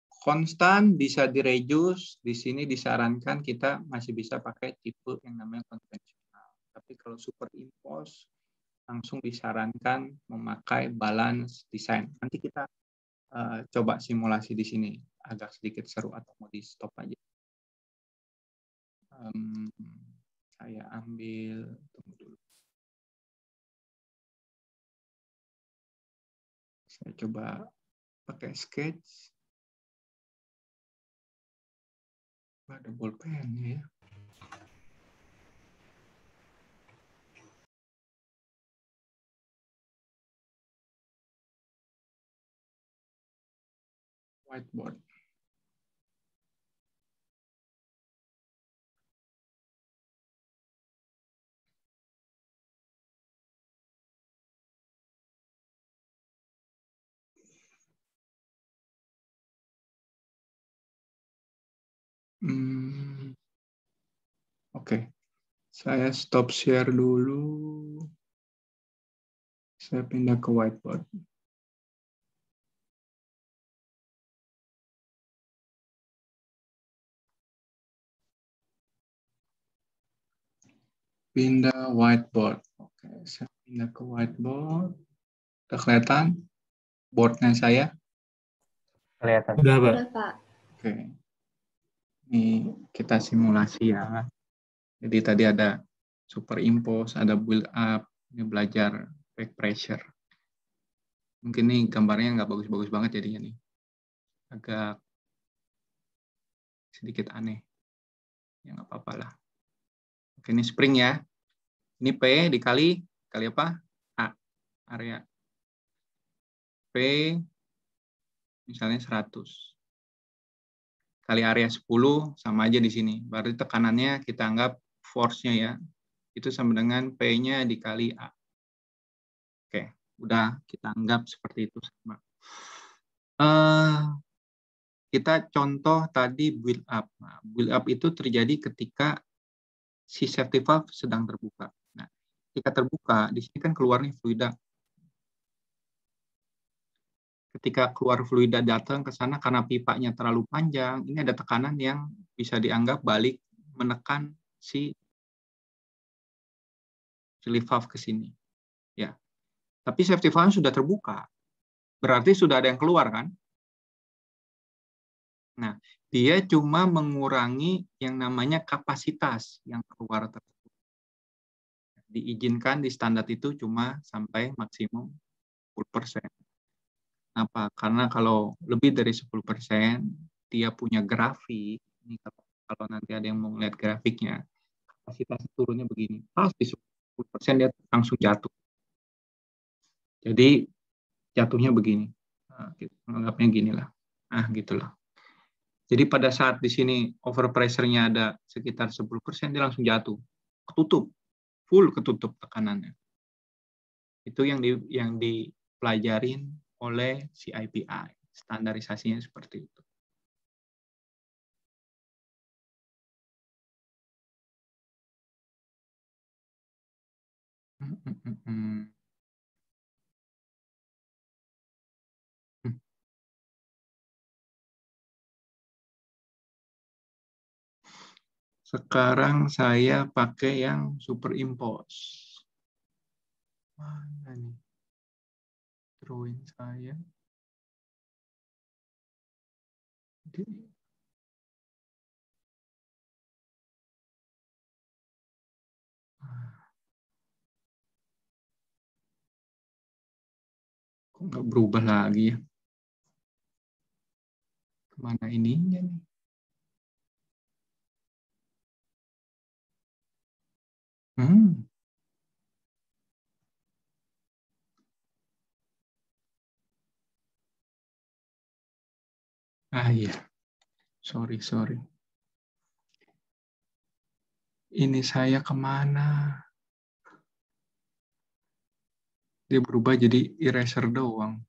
Konstan bisa direduce. Di sini disarankan kita masih bisa pakai tipe yang namanya konvensional. Tapi kalau superimpose langsung disarankan memakai balance design. Nanti kita coba simulasi di sini. Agak sedikit seru atau mau di stop aja. Saya ambil, tunggu dulu. Saya coba pakai sketch. Ada bolpennya ya. Whiteboard. Oke. Saya stop share dulu. Saya pindah ke whiteboard. Pindah whiteboard. Oke, saya pindah ke whiteboard. Udah kelihatan boardnya saya?
Kelihatan.
Udah, Pak.
Udah, Pak.
Oke. Ini kita simulasi ya. Jadi tadi ada superimpose, ada build up, ini belajar back pressure. Mungkin nih gambarnya nggak bagus-bagus banget jadinya nih. Agak sedikit aneh. Ya nggak apa-apa lah. Oke, ini spring ya. Ini P dikali apa? A. Area. P misalnya 100. Kali area 10 sama aja di sini. Berarti tekanannya kita anggap force-nya ya. Itu sama dengan P-nya dikali A. Oke, udah kita anggap seperti itu sama. Kita contoh tadi build up. Nah, build up itu terjadi ketika si safety valve sedang terbuka. Nah, ketika terbuka, di sini kan keluarnya fluida. Ketika keluar fluida datang ke sana karena pipanya terlalu panjang, ini ada tekanan yang bisa dianggap balik menekan si relief valve ke sini. Ya. Tapi safety valve sudah terbuka. Berarti sudah ada yang keluar kan? Nah, dia cuma mengurangi yang namanya kapasitas yang keluar tersebut. Diizinkan di standar itu cuma sampai maksimum 10%. Kenapa? Karena kalau lebih dari 10%, dia punya grafik. Ini kalau nanti ada yang mau lihat grafiknya, kapasitas turunnya begini. Pas di 10% dia langsung jatuh. Jadi jatuhnya begini. Nah, anggapnya gini lah. Nah, gitulah. Jadi pada saat di sini overpressure-nya ada sekitar 10%, dia langsung jatuh. Ketutup. Full ketutup tekanannya. Itu yang dipelajarin oleh CIPI. Standarisasinya seperti itu. Sekarang saya pakai yang superimpose. Mana nih drawing saya? Kok nggak berubah lagi ya? Kemana ininya nih? Iya, sorry. Ini saya kemana? Dia berubah jadi eraser doang.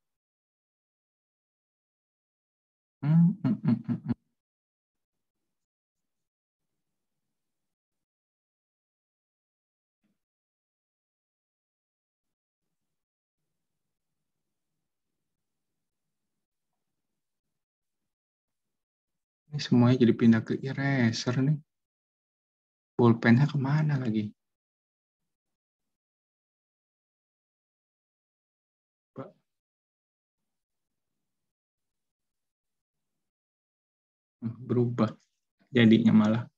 Ini semuanya jadi pindah ke eraser nih. Bolpennya kemana lagi? Berubah jadinya malah.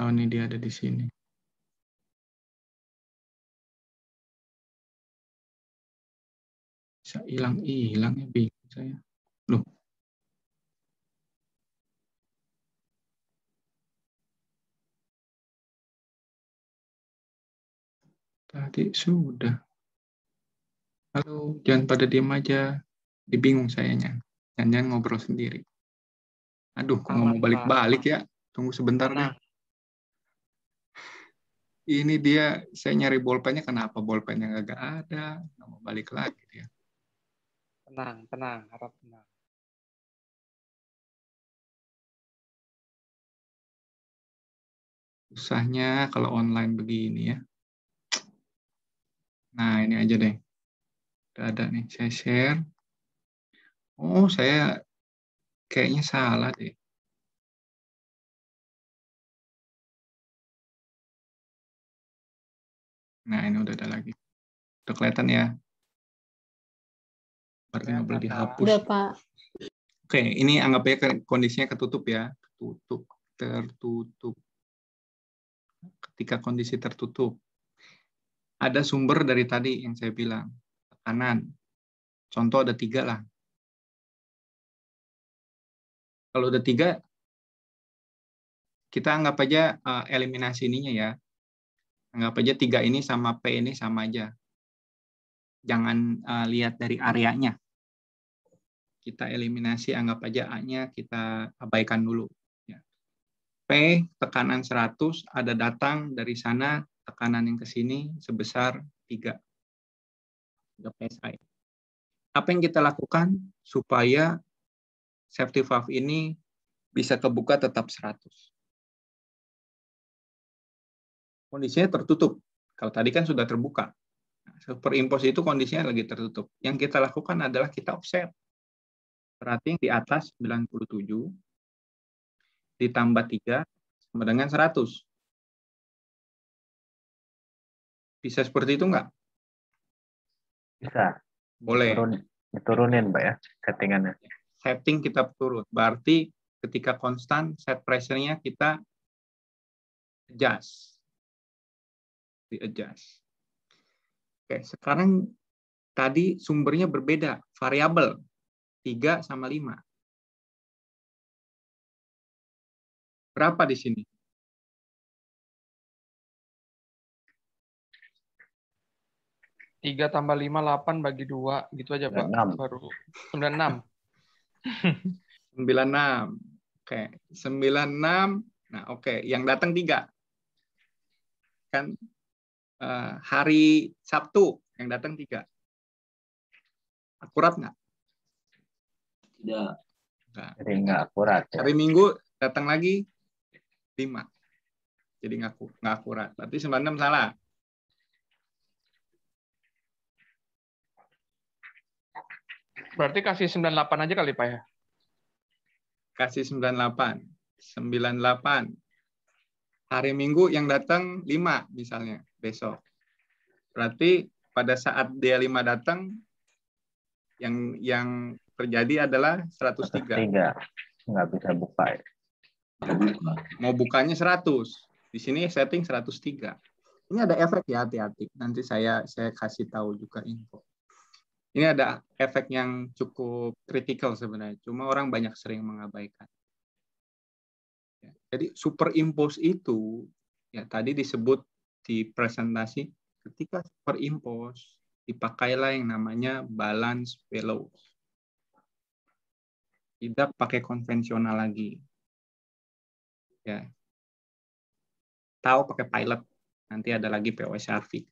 Oh, ini dia ada di sini. Bisa hilang ya, bingung saya. Loh. Tadi sudah. Halo, jangan pada diam aja. Dibingung sayanya. Jangan ngobrol sendiri. Aduh, kok nggak mau balik-balik ya? Tunggu sebentar deh. Ini dia, saya nyari bolpennya, kenapa bolpennya nggak ada? Nggak mau balik lagi dia.
Tenang, harap tenang.
Susahnya kalau online begini ya. Nah, ini aja deh. Udah ada nih, saya share. Oh, saya kayaknya salah deh. Nah, ini udah ada lagi. Udah kelihatan ya? Berarti nggak boleh dihapus.
Udah, Pak.
Oke, ini anggap aja kondisinya ketutup ya. Tertutup. Ketika kondisi tertutup. Ada sumber dari tadi yang saya bilang. Tekanan. Contoh ada 3 lah. Kalau udah 3, kita anggap aja eliminasi ininya ya. Anggap aja 3 ini sama P ini sama aja. Jangan lihat dari areanya. Kita eliminasi, anggap aja A-nya kita abaikan dulu. Ya. P, tekanan 100, ada datang dari sana, tekanan yang ke sini sebesar 3 PSI. Apa yang kita lakukan supaya safety valve ini bisa kebuka tetap 100? Kondisinya tertutup. Kalau tadi kan sudah terbuka. Superimpose itu kondisinya lagi tertutup. Yang kita lakukan adalah kita offset. Berarti yang di atas 97 ditambah 3 sama dengan 100. Bisa seperti itu enggak?
Bisa.
Boleh.
Diturunin, Mbak ya, settingannya.
Setting kita turun. Berarti ketika konstan, set pressure-nya kita adjust. Di-adjust. Oke, sekarang tadi sumbernya berbeda, variabel 3 sama 5. Berapa di sini?
3 tambah 5, 8 bagi 2. Gitu aja, Pak.
96.
Baru 96.
96. Oke, 96. Nah, oke, yang datang 3. Kan hari Sabtu yang datang 3. Akurat nggak?
Tidak.
Nggak.
Jadi nggak akurat ya.
Hari Minggu datang lagi 5. Jadi nggak akurat. Berarti 96 salah.
Berarti kasih 98 aja kali Pak ya?
Kasih 98. 98. Hari Minggu yang datang 5 misalnya besok. Berarti pada saat dia 5 datang yang terjadi adalah 103.
103. Nggak bisa buka ya.
Mau bukanya 100. Di sini setting 103. Ini ada efek ya, hati-hati. Nanti saya kasih tahu juga info. Ini ada efek yang cukup kritikal sebenarnya. Cuma orang banyak sering mengabaikan. Jadi superimpose itu ya tadi disebut di presentasi, ketika superimpose dipakailah yang namanya balance bellows. Tidak pakai konvensional lagi. Ya. Tahu pakai pilot. Nanti ada lagi POSRV.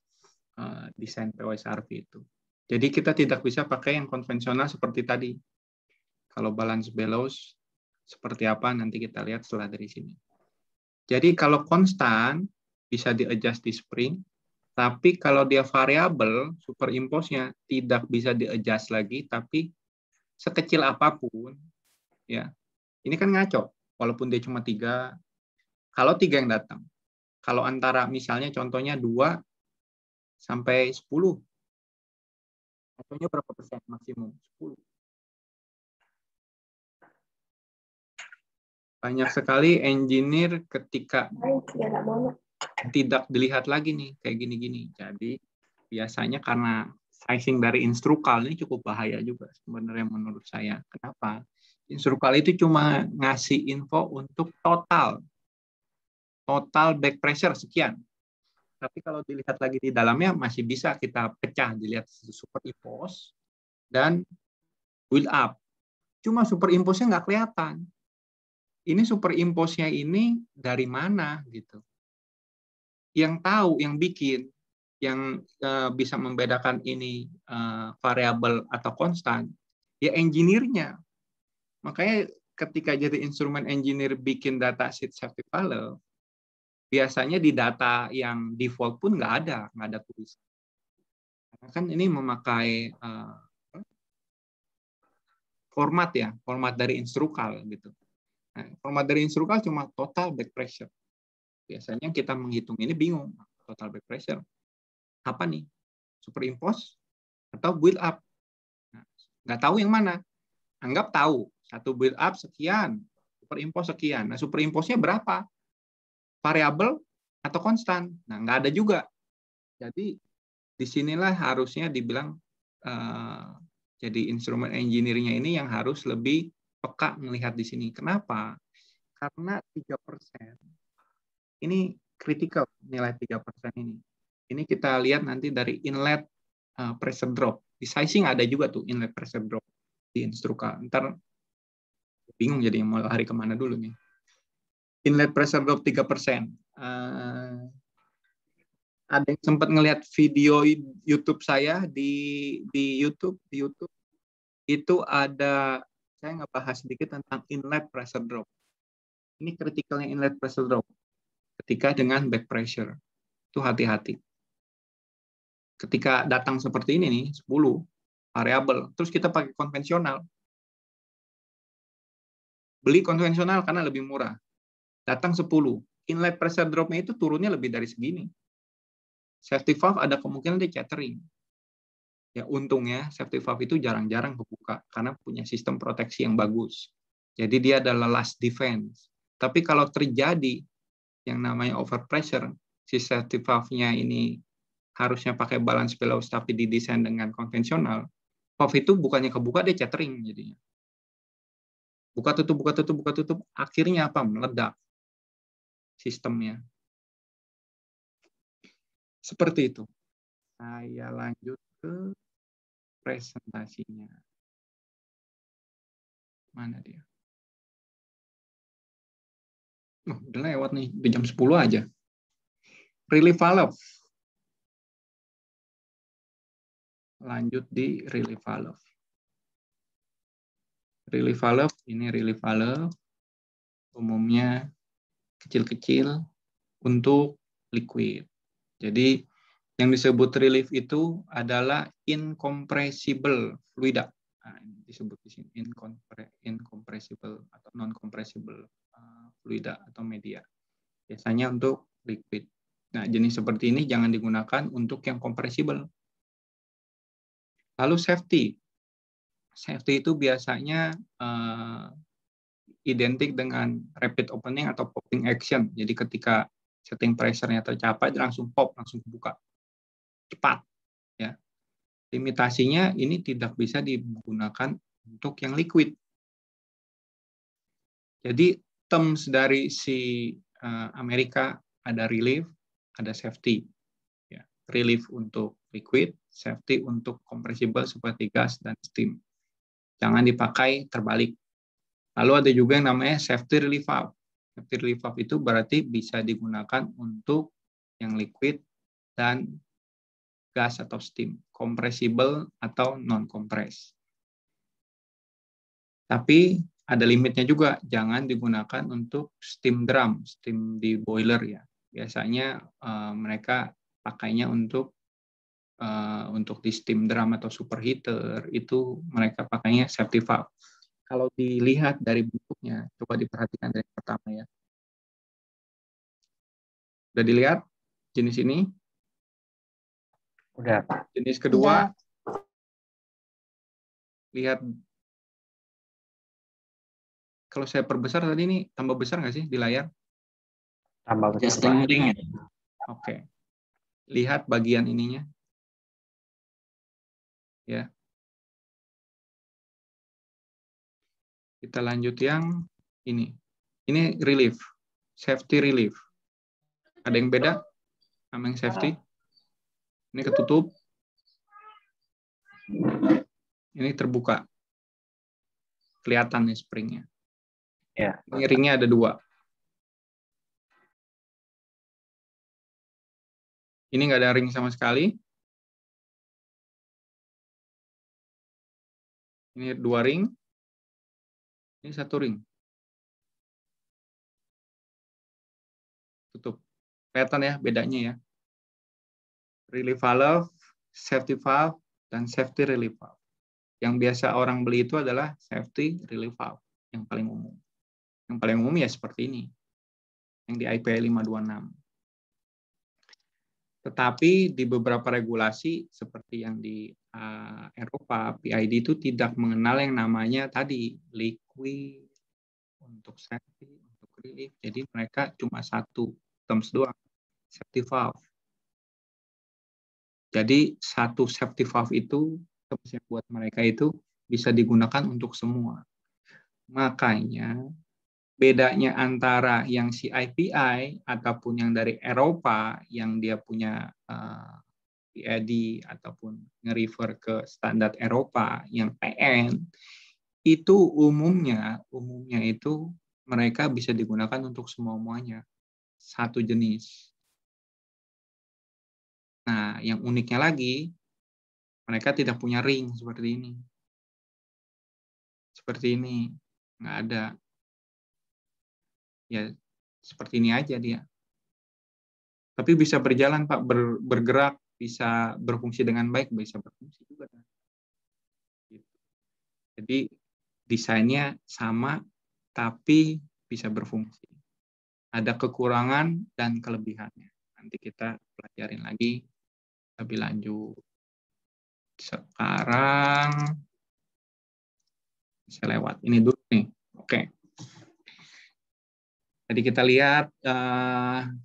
Desain POSRV itu. Jadi kita tidak bisa pakai yang konvensional seperti tadi. Kalau balance bellows seperti apa nanti kita lihat setelah dari sini. Jadi kalau konstan bisa di-adjust di spring, tapi kalau dia variabel, superimpose-nya tidak bisa di-adjust lagi, tapi sekecil apapun, ya ini kan ngaco. Walaupun dia cuma 3, kalau 3 yang datang. Kalau antara misalnya contohnya 2 sampai 10, contohnya berapa persen maksimum? 10. Banyak sekali engineer ketika tidak dilihat lagi nih, kayak gini-gini. Jadi biasanya karena sizing dari instrukal ini cukup bahaya juga sebenarnya menurut saya. Kenapa? Instrukal itu cuma ngasih info untuk total back pressure sekian. Tapi kalau dilihat lagi di dalamnya masih bisa kita pecah, dilihat superimpose dan build up. Cuma superimpose-nya nggak kelihatan. Ini superimpose-nya ini dari mana gitu. Yang tahu, yang bikin, yang bisa membedakan ini variabel atau konstan, ya engineer-nya. Makanya ketika jadi instrumen engineer bikin data sheet safety valve, biasanya di data yang default pun nggak ada tulisan. Karena kan ini memakai format dari instrukal gitu. Nah, format dari instrukal cuma total back pressure. Biasanya kita menghitung ini bingung, total back pressure. Apa nih? Superimpose atau build up? Nah, nggak tahu yang mana. Anggap tahu, satu build up sekian, superimpose sekian. Nah, superimpose-nya berapa? Variabel atau konstan? Nah, nggak ada juga. Jadi, disinilah harusnya dibilang jadi instrumen engineer-nya ini yang harus lebih peka melihat di sini. Kenapa? Karena 3%. Ini kritikal nilai 3% ini. Ini kita lihat nanti dari inlet pressure drop. Di sizing ada juga tuh inlet pressure drop di instruka. Ntar bingung jadi mau lari kemana dulu nih. Inlet pressure drop 3%. Ada yang sempat ngelihat video YouTube saya di YouTube itu ada, saya ngebahas sedikit tentang inlet pressure drop. Ini kritikalnya inlet pressure drop ketika dengan back pressure. Itu hati-hati. Ketika datang seperti ini nih, 10 variabel, terus kita pakai konvensional. Beli konvensional karena lebih murah. Datang 10. Inlet pressure drop-nya itu turunnya lebih dari segini. Safety valve ada kemungkinan di catering. Ya untungnya safety valve itu jarang-jarang kebuka karena punya sistem proteksi yang bagus. Jadi dia adalah last defense. Tapi kalau terjadi yang namanya overpressure, si safety valve-nya ini harusnya pakai balance bellows tapi didesain dengan konvensional, valve itu bukannya kebuka, dia catering jadinya. Buka tutup, akhirnya apa? Meledak sistemnya. Seperti itu. Saya lanjut ke presentasinya. Mana dia? Oh, udah lewat nih, di jam 10 aja. Relief valve. Lanjut di relief valve. Relief valve, ini relief valve. Umumnya kecil-kecil untuk liquid. Jadi yang disebut relief itu adalah incompressible fluida. Nah, ini disebut di sini incompressible atau non-compressible fluida atau media. Biasanya untuk liquid. Nah, jenis seperti ini jangan digunakan untuk yang compressible. Lalu safety. Safety itu biasanya identik dengan rapid opening atau popping action. Jadi ketika setting pressure-nya tercapai, langsung pop, langsung buka. Cepat. Ya. Limitasinya ini tidak bisa digunakan untuk yang liquid. Jadi terms dari si Amerika ada relief, ada safety. Ya. Relief untuk liquid, safety untuk compressible seperti gas dan steam. Jangan dipakai terbalik. Lalu ada juga yang namanya safety relief valve. Safety relief valve itu berarti bisa digunakan untuk yang liquid dan gas atau steam, compressible atau non-compress. Tapi ada limitnya juga, jangan digunakan untuk steam drum, steam di boiler ya. Biasanya mereka pakainya untuk di steam drum atau superheater, itu mereka pakainya safety valve. Kalau dilihat dari bentuknya, coba diperhatikan dari pertama ya. Udah dilihat jenis ini?
Udah, Pak.
Jenis kedua, lihat. Kalau saya perbesar tadi ini tambah besar nggak sih di layar?
Tambah besar, Pak.
Oke. Lihat bagian ininya. Ya. Kita lanjut yang ini. Ini relief. Safety relief. Ada yang beda sama yang safety? Ini ketutup. Ini terbuka. Kelihatan nih springnya.
Ya.
Ini ringnya ada 2. Ini nggak ada ring sama sekali. Ini 2 ring. Ini 1 ring. Tutup. Kelihatan ya bedanya ya. Relief valve, safety valve, dan safety relief valve. Yang biasa orang beli itu adalah safety relief valve. Yang paling umum. Yang paling umum ya seperti ini. Yang di IPI 526. Tetapi di beberapa regulasi seperti yang di Eropa, PID itu tidak mengenal yang namanya tadi liquid untuk safety, untuk relief. Jadi mereka cuma satu terms doang, safety valve. Jadi satu safety valve itu terms yang buat mereka itu bisa digunakan untuk semua. Makanya bedanya antara yang CIPI ataupun yang dari Eropa yang dia punya PID ataupun nge-refer ke standar Eropa yang PN itu umumnya itu mereka bisa digunakan untuk semuanya satu jenis. Nah, yang uniknya lagi mereka tidak punya ring seperti ini. Seperti ini nggak ada. Ya seperti ini aja dia. Tapi bisa berjalan Pak, bergerak, bisa berfungsi dengan baik, bisa berfungsi juga. Jadi desainnya sama, tapi bisa berfungsi. Ada kekurangan dan kelebihannya. Nanti kita pelajarin lagi lebih lanjut. Sekarang saya lewat ini dulu nih. Oke. Jadi kita lihat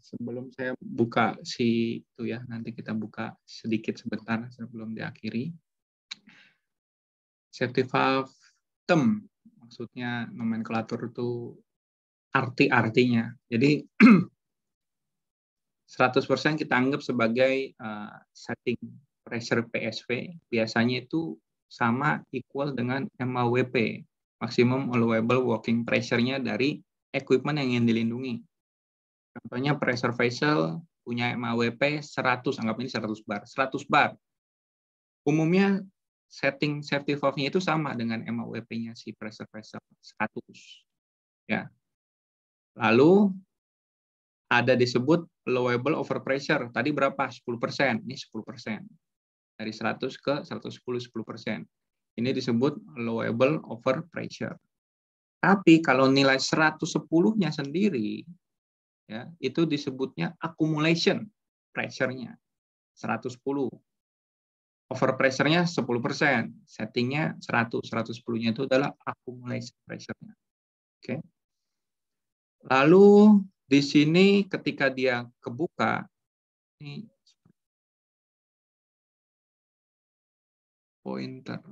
sebelum saya buka itu ya, nanti kita buka sedikit sebentar sebelum diakhiri. Safety valve term, maksudnya nomenklatur itu arti-artinya. Jadi 100% kita anggap sebagai setting pressure PSV, biasanya itu sama equal dengan MAWP. Maksimum allowable working pressure-nya dari equipment yang ingin dilindungi. Contohnya pressure vessel punya MAWP 100, anggap ini 100 bar. 100 bar. Umumnya setting safety valve-nya itu sama dengan MAWP-nya si pressure vessel 100. Ya. Lalu ada disebut allowable overpressure. Tadi berapa? 10%. Ini 10%. Dari 100 ke 110, 10%. Ini disebut allowable overpressure. Tapi kalau nilai 110-nya sendiri, ya, itu disebutnya accumulation pressure-nya. 110. Overpressure-nya 10%. Settingnya 100. 110-nya itu adalah accumulation pressure-nya. Oke. Lalu di sini ketika dia kebuka, ini pointer.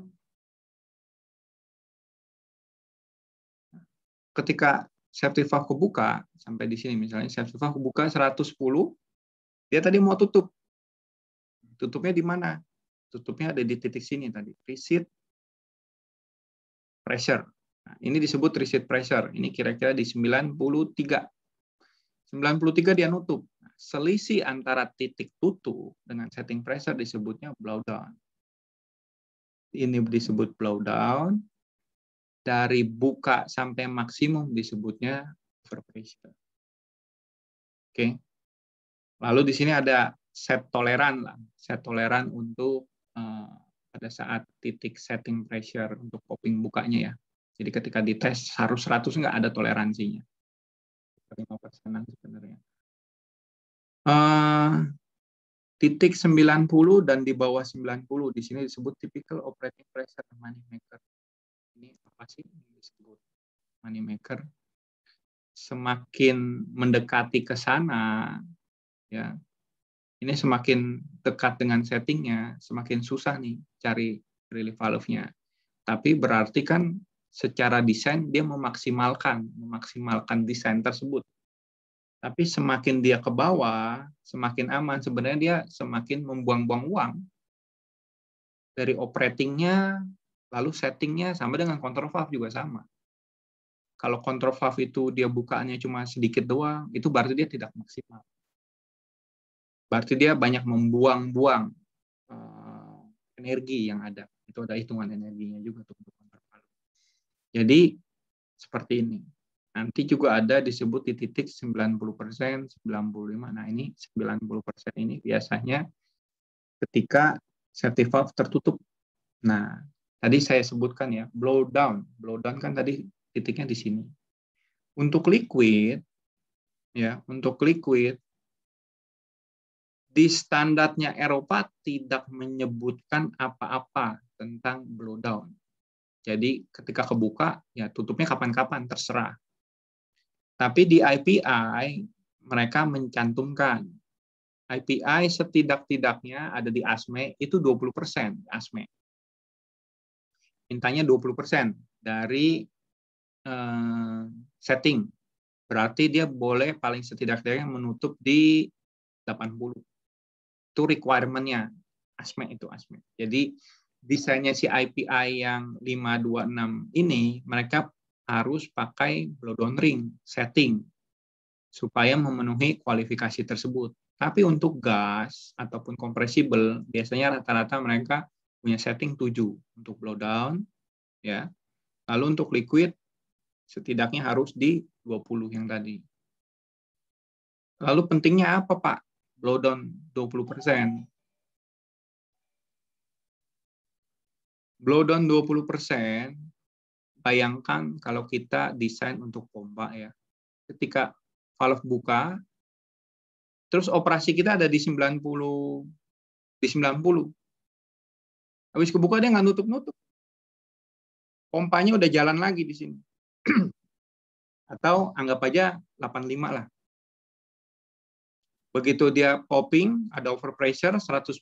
Ketika safety valve kebuka, sampai di sini misalnya safety valve kebuka 110, dia tadi mau tutup. Tutupnya di mana? Tutupnya ada di titik sini tadi, reset pressure. Nah, ini disebut reset pressure. Ini kira-kira di 93. 93 dia nutup. Nah, selisih antara titik tutup dengan setting pressure disebutnya blowdown. Ini disebut blowdown. Dari buka sampai maksimum disebutnya overpressure. Oke. Lalu di sini ada set toleran lah. Set toleran untuk pada saat titik setting pressure untuk popping bukanya ya. Jadi ketika dites harus 100 nggak ada toleransinya. 5%-an sebenarnya. Titik 90 dan di bawah 90 di sini disebut typical operating pressure money maker. Ini apa sih yang disebut money maker? Semakin mendekati ke sana, ya, ini semakin dekat dengan settingnya, semakin susah nih cari relief valve-nya. Tapi berarti kan secara desain dia memaksimalkan desain tersebut. Tapi semakin dia ke bawah, semakin aman. Sebenarnya dia semakin membuang-buang uang dari operatingnya. Lalu settingnya sama dengan control valve juga sama. Kalau control valve itu dia bukaannya cuma sedikit doang, itu berarti dia tidak maksimal. Berarti dia banyak membuang-buang energi yang ada. Itu ada hitungan energinya juga untuk control valve. Jadi seperti ini. Nanti juga ada disebut di titik 90%, 95%. Nah ini 90% ini biasanya ketika safety valve tertutup. Nah, tadi saya sebutkan ya, blowdown. Blowdown kan tadi titiknya di sini. Untuk liquid, ya, di standarnya Eropa tidak menyebutkan apa-apa tentang blowdown. Jadi ketika kebuka, ya tutupnya kapan-kapan, terserah. Tapi di IPI, mereka mencantumkan. IPI setidak-tidaknya ada di ASME, itu 20% ASME. Mintanya 20% dari setting. Berarti dia boleh paling setidak-tidaknya menutup di 80. Itu requirement-nya. ASME itu ASME. Jadi desainnya si IPI yang 526 ini, mereka harus pakai blowdown ring setting supaya memenuhi kualifikasi tersebut. Tapi untuk gas ataupun compressible, biasanya rata-rata mereka punya setting 7 untuk blowdown, ya. Lalu untuk liquid setidaknya harus di 20 yang tadi. Lalu pentingnya apa, Pak? Blowdown 20%. Blowdown 20%, bayangkan kalau kita desain untuk pompa ya. Ketika valve buka, terus operasi kita ada di 90. Habis kebuka dia nggak nutup-nutup. Pompanya udah jalan lagi di sini. Atau anggap aja 85 lah. Begitu dia popping, ada overpressure 110,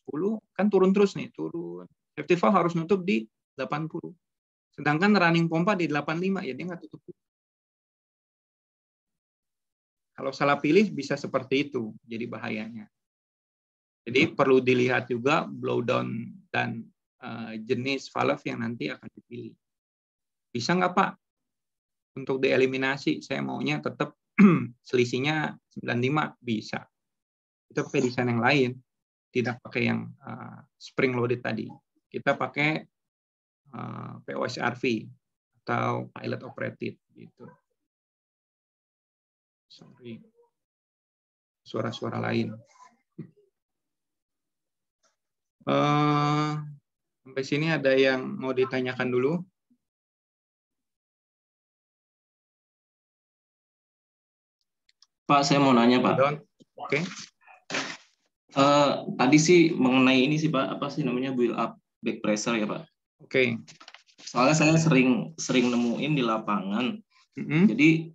kan turun terus nih, turun. Safety valve harus nutup di 80. Sedangkan running pompa di 85, ya dia nggak tutup. Kalau salah pilih bisa seperti itu, jadi bahayanya. Jadi perlu dilihat juga blowdown dan jenis valve yang nanti akan dipilih. Bisa nggak Pak untuk dieliminasi? Saya maunya tetap selisihnya 95, bisa. Kita pakai desain yang lain, tidak pakai yang spring loaded tadi. Kita pakai POSRV atau pilot operated gitu. Sorry, suara-suara lain. Sampai sini ada yang mau ditanyakan dulu?
Pak, saya mau nanya Pak.
Oke.
Tadi sih mengenai ini sih Pak, apa sih namanya build up back pressure ya Pak?
Oke.
Soalnya saya sering nemuin di lapangan. Jadi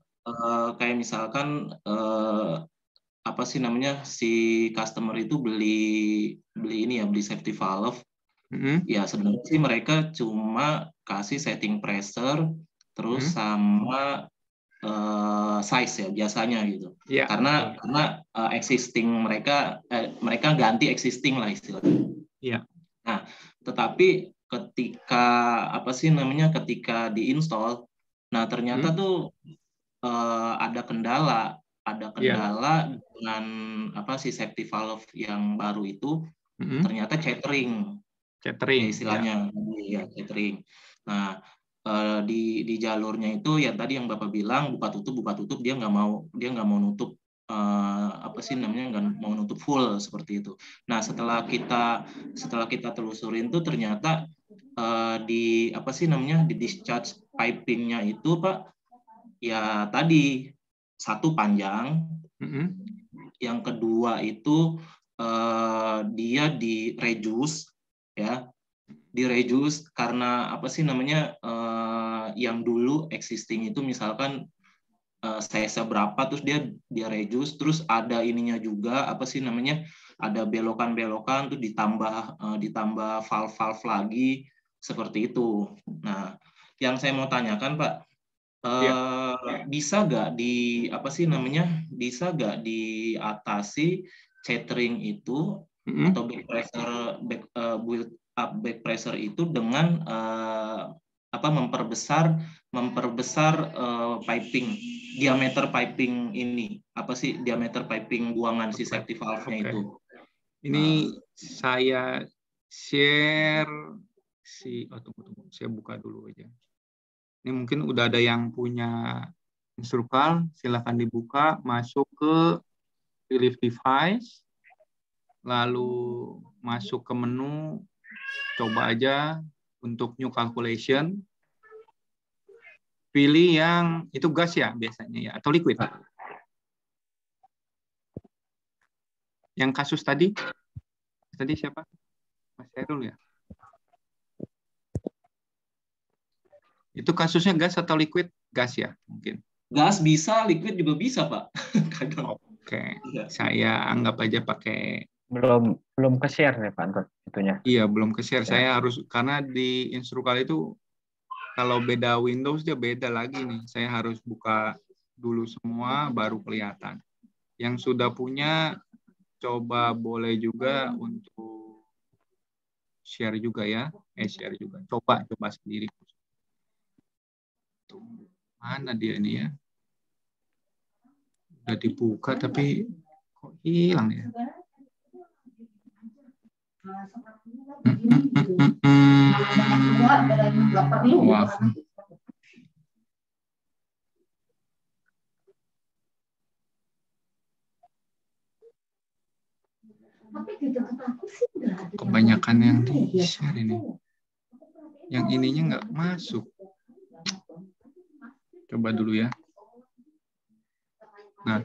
kayak misalkan apa sih namanya si customer itu beli ini ya, beli safety valve. Ya sebenarnya sih mereka cuma kasih setting pressure terus sama size ya biasanya gitu.
Ya,
karena existing mereka ganti existing lah istilahnya.
Iya.
Nah, tetapi ketika apa sih namanya ketika diinstal, nah ternyata tuh ada kendala dengan apa sih safety valve yang baru itu ternyata catering istilahnya ya catering. Nah di jalurnya itu ya tadi yang Bapak bilang buka tutup dia nggak mau nutup apa sih namanya nggak mau nutup full seperti itu. Nah setelah kita telusurin tuh ternyata di apa sih namanya di discharge pipingnya itu Pak ya tadi satu panjang, yang kedua itu dia di reduce ya. Di-reduce karena apa sih namanya yang dulu existing itu misalkan size berapa terus dia reduce terus ada ininya juga apa sih namanya ada belokan-belokan tuh ditambah valve lagi seperti itu. Nah, yang saya mau tanyakan Pak bisa nggak diatasi catering itu atau build up back pressure itu dengan memperbesar diameter piping ini apa sih diameter piping buangan si safety valve-nya itu.
Ini saya share tunggu saya buka dulu aja. Ini mungkin udah ada yang punya instrukal, silakan dibuka, masuk ke relief device, lalu masuk ke menu, coba aja untuk new calculation, pilih yang itu gas ya biasanya ya, atau liquid. Yang kasus tadi siapa? Mas Herul ya? Itu kasusnya gas atau liquid? Gas ya mungkin.
Gas bisa, liquid juga bisa Pak.
Oke. Saya anggap aja pakai
belum ke-share nih Pak itunya.
Iya, belum ke-share. Saya harus karena di instrukal itu kalau beda Windows dia beda lagi nih. Saya harus buka dulu semua baru kelihatan. Yang sudah punya coba boleh juga untuk share juga ya. Share juga. Coba sendiri. Mana dia ini ya? Udah dibuka tapi kok hilang ya? Wah. Kebanyakan yang di-share ini. Yang ininya nggak masuk. Coba dulu ya. Nah,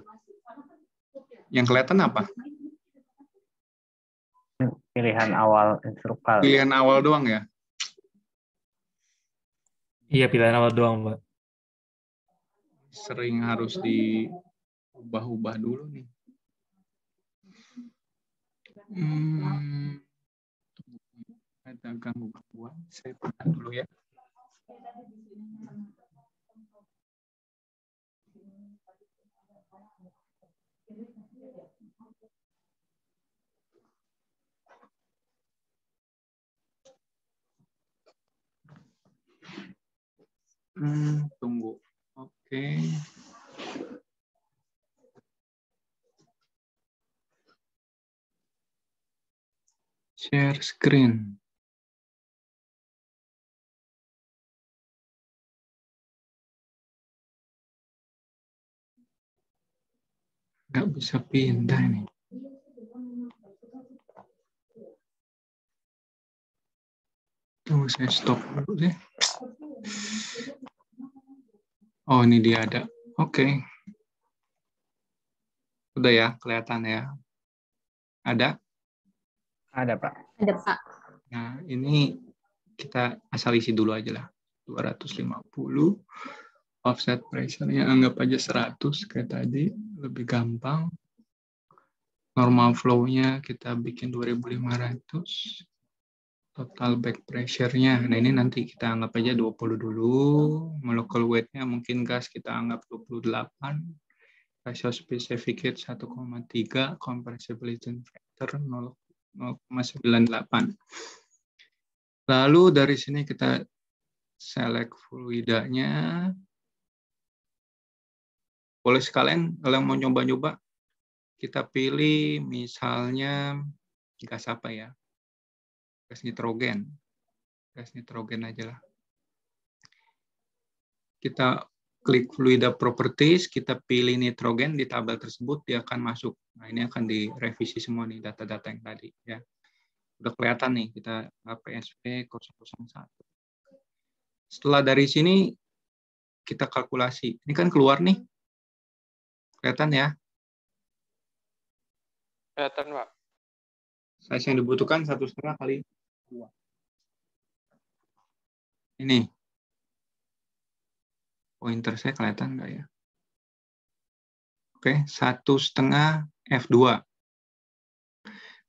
yang kelihatan apa?
Pilihan awal instrukal.
Pilihan awal doang ya?
Iya, pilihan awal doang, Mbak.
Sering harus diubah-ubah dulu nih. Ada gangguan. Saya buka dulu ya. Tunggu. Oke. Share screen. Nggak bisa pindah nih. Tunggu, saya stop dulu deh. Oh, ini dia ada. Oke. Udah ya, kelihatan ya. Ada?
Ada, Pak.
Ada, Pak.
Nah, ini kita asal isi dulu aja lah. 250. Offset pressure-nya anggap aja 100 kayak tadi. Lebih gampang. Normal flow-nya kita bikin 2.500. Total back pressure-nya. Nah, ini nanti kita anggap aja 20 dulu. Molecular weight-nya mungkin gas kita anggap 28. Ratio specific 1,3. Compressibility factor 0,98. Lalu dari sini kita select fluidanya. Boleh sekalian kalau mau nyoba-nyoba, kita pilih misalnya gas apa ya? Gas nitrogen. Gas nitrogen aja lah. Kita klik fluida properties, kita pilih nitrogen di tabel tersebut, dia akan masuk. Nah, ini akan direvisi semua nih data-data yang tadi ya. Udah kelihatan nih kita PSP 001. Setelah dari sini kita kalkulasi. Ini kan keluar nih. Kelihatan ya?
Kelihatan, Pak.
Size yang dibutuhkan 1,5 kali 2. Ini. Pointer saya kelihatan nggak ya? Oke, 1,5 F2.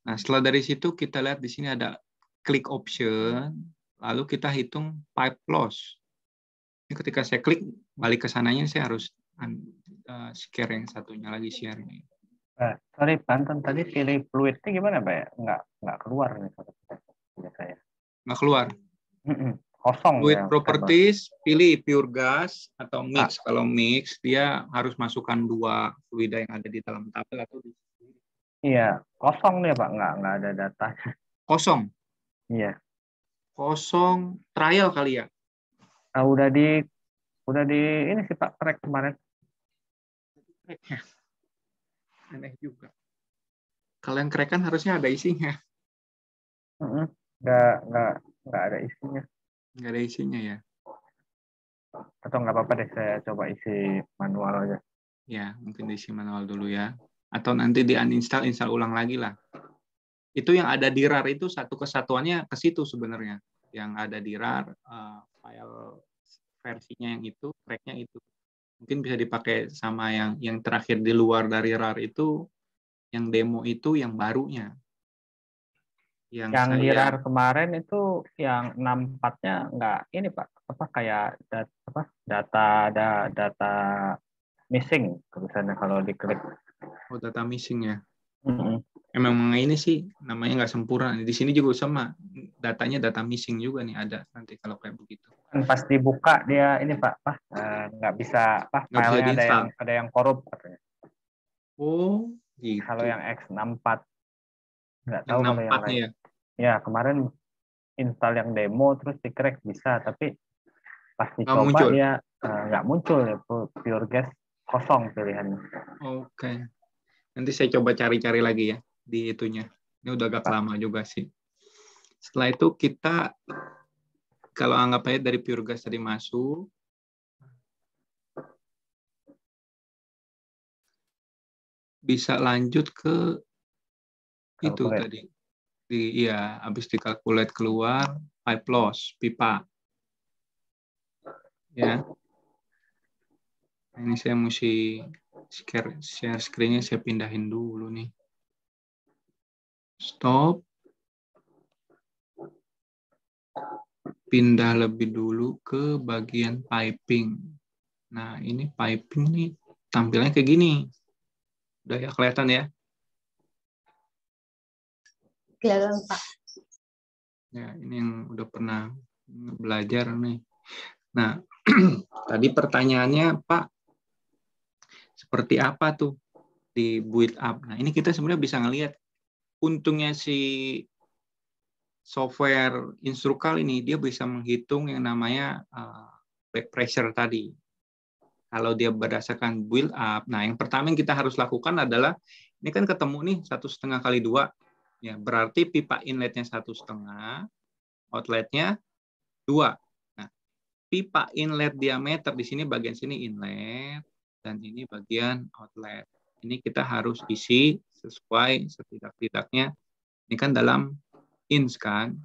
Nah, setelah dari situ kita lihat di sini ada klik option, lalu kita hitung pipe loss. Ini ketika saya klik, balik ke sananya saya harus share yang satunya lagi share.
Sorry, Banten tadi pilih fluidnya gimana, Pak ya? Nggak keluar nih saya.
Nggak keluar.
Kosong.
Fluid
ya,
properties, pilih pure gas atau mix. Kalau mix, dia harus masukkan 2 fluida yang ada di dalam tabel atau di.
Iya, kosong nih Pak, nggak ada datanya.
Kosong.
Iya.
Kosong trial kali ya.
Nah, udah di ini sih Pak, track kemarin.
Aneh juga. Kalau yang crack kan harusnya ada isinya.
Nggak ada isinya.
Nggak ada isinya ya.
Atau nggak apa-apa deh, saya coba isi manual aja.
Ya, mungkin diisi manual dulu ya. Atau nanti di uninstall, install ulang lagi lah. Itu yang ada di RAR itu satu kesatuannya ke situ sebenarnya. Yang ada di RAR, file versinya yang itu, tracknya itu. Mungkin bisa dipakai sama yang terakhir di luar dari RAR itu, yang demo itu yang barunya.
Yang di RAR kemarin itu yang 64-nya nggak ini Pak, apa kayak data missing tulisannya kalau diklik.
Oh, data missing ya. Emang ini sih namanya nggak sempurna. Di sini juga sama, datanya data missing juga nih ada nanti kalau kayak begitu.
Pas dibuka dia ini Pak, nggak bisa filenya ada yang korup katanya.
Oh, gitu.
Kalau yang X64 nggak tahu
yang
kalau yang lain.
Ya?
Ya kemarin install yang demo terus di-crack bisa, tapi pas dicoba dia nggak muncul ya, pure gas kosong pilihannya.
Oke. Nanti saya coba cari-cari lagi ya di itunya. Ini udah agak lama juga sih. Setelah itu kita kalau anggap aja dari pure gas tadi masuk, bisa lanjut ke itu tadi. Iya, habis dikalkulate keluar pipe loss, pipa. Ya. Ini saya mesti share screen-nya saya pindahin dulu nih. Stop. Pindah lebih dulu ke bagian piping. Nah, ini piping nih tampilannya kayak gini. Udah ya kelihatan ya?
Kelihatan, Pak.
Ya, ini yang udah pernah belajar nih. Nah, Tadi pertanyaannya, Pak, seperti apa tuh di build up? Nah, ini kita sebenarnya bisa ngelihat untungnya si software Instrukal ini, dia bisa menghitung yang namanya back pressure tadi. Kalau dia berdasarkan build up, nah yang pertama yang kita harus lakukan adalah, ini kan ketemu nih 1,5 kali 2, ya berarti pipa inletnya 1,5, outletnya 2. Nah, pipa inlet diameter di sini bagian sini inlet dan ini bagian outlet. Ini kita harus isi sesuai setidak-tidaknya. Ini kan dalam inch kan,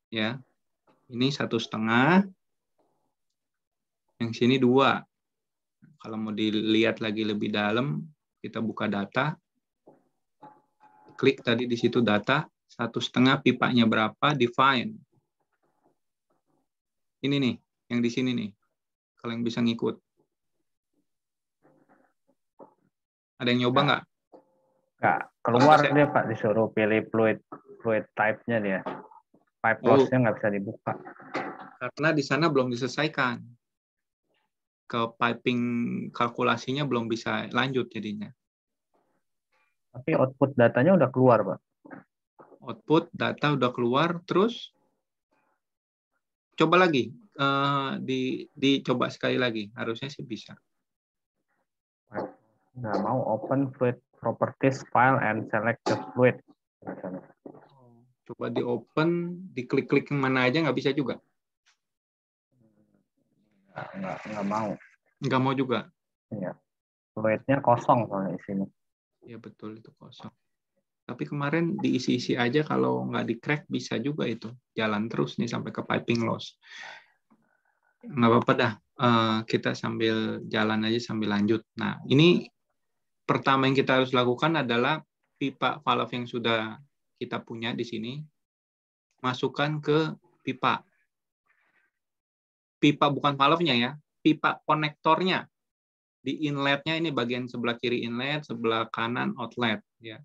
ya. Ini 1,5, yang sini 2. Kalau mau dilihat lagi lebih dalam, kita buka data, klik tadi di situ data, 1,5 pipanya berapa, define. Ini nih, yang di sini nih, kalau yang bisa ngikut. Ada yang nyoba nggak?
Nggak, keluar dia Pak, disuruh pilih fluid type-nya dia. Pipe loss-nya nggak bisa dibuka.
Karena di sana belum diselesaikan. Ke piping kalkulasinya belum bisa lanjut jadinya.
Tapi output datanya udah keluar, Pak.
Output data udah keluar, terus coba lagi, dicoba sekali lagi, harusnya sih bisa.
Nggak mau, open fluid properties file and select the fluid.
Coba di open, diklik-klik yang mana aja nggak bisa juga.
Nggak mau.
Nggak mau juga.
Iya. Fluidnya kosong soalnya isinya.
Ya betul, itu kosong. Tapi kemarin diisi-isi aja, kalau nggak di-crack bisa juga itu. Jalan terus nih sampai ke piping loss. Nggak apa-apa dah. Kita sambil jalan aja sambil lanjut. Nah, ini pertama yang kita harus lakukan adalah pipa valve yang sudah kita punya di sini, masukkan ke pipa. Pipa bukan valve-nya ya, pipa konektornya. Di inletnya ini bagian sebelah kiri inlet, sebelah kanan outlet. Ya.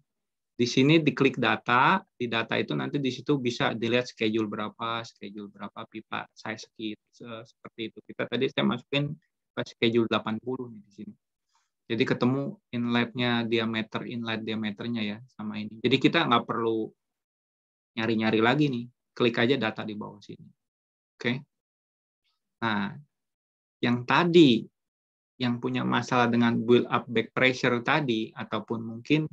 Di sini diklik data, di data itu nanti di situ bisa dilihat schedule berapa pipa size seperti itu. Kita tadi saya masukin schedule 80 nih di sini. Jadi ketemu inletnya inlet diameternya ya sama ini. Jadi kita nggak perlu nyari-nyari lagi nih, klik aja data di bawah sini. Oke. Nah, yang tadi yang punya masalah dengan build up back pressure tadi ataupun mungkin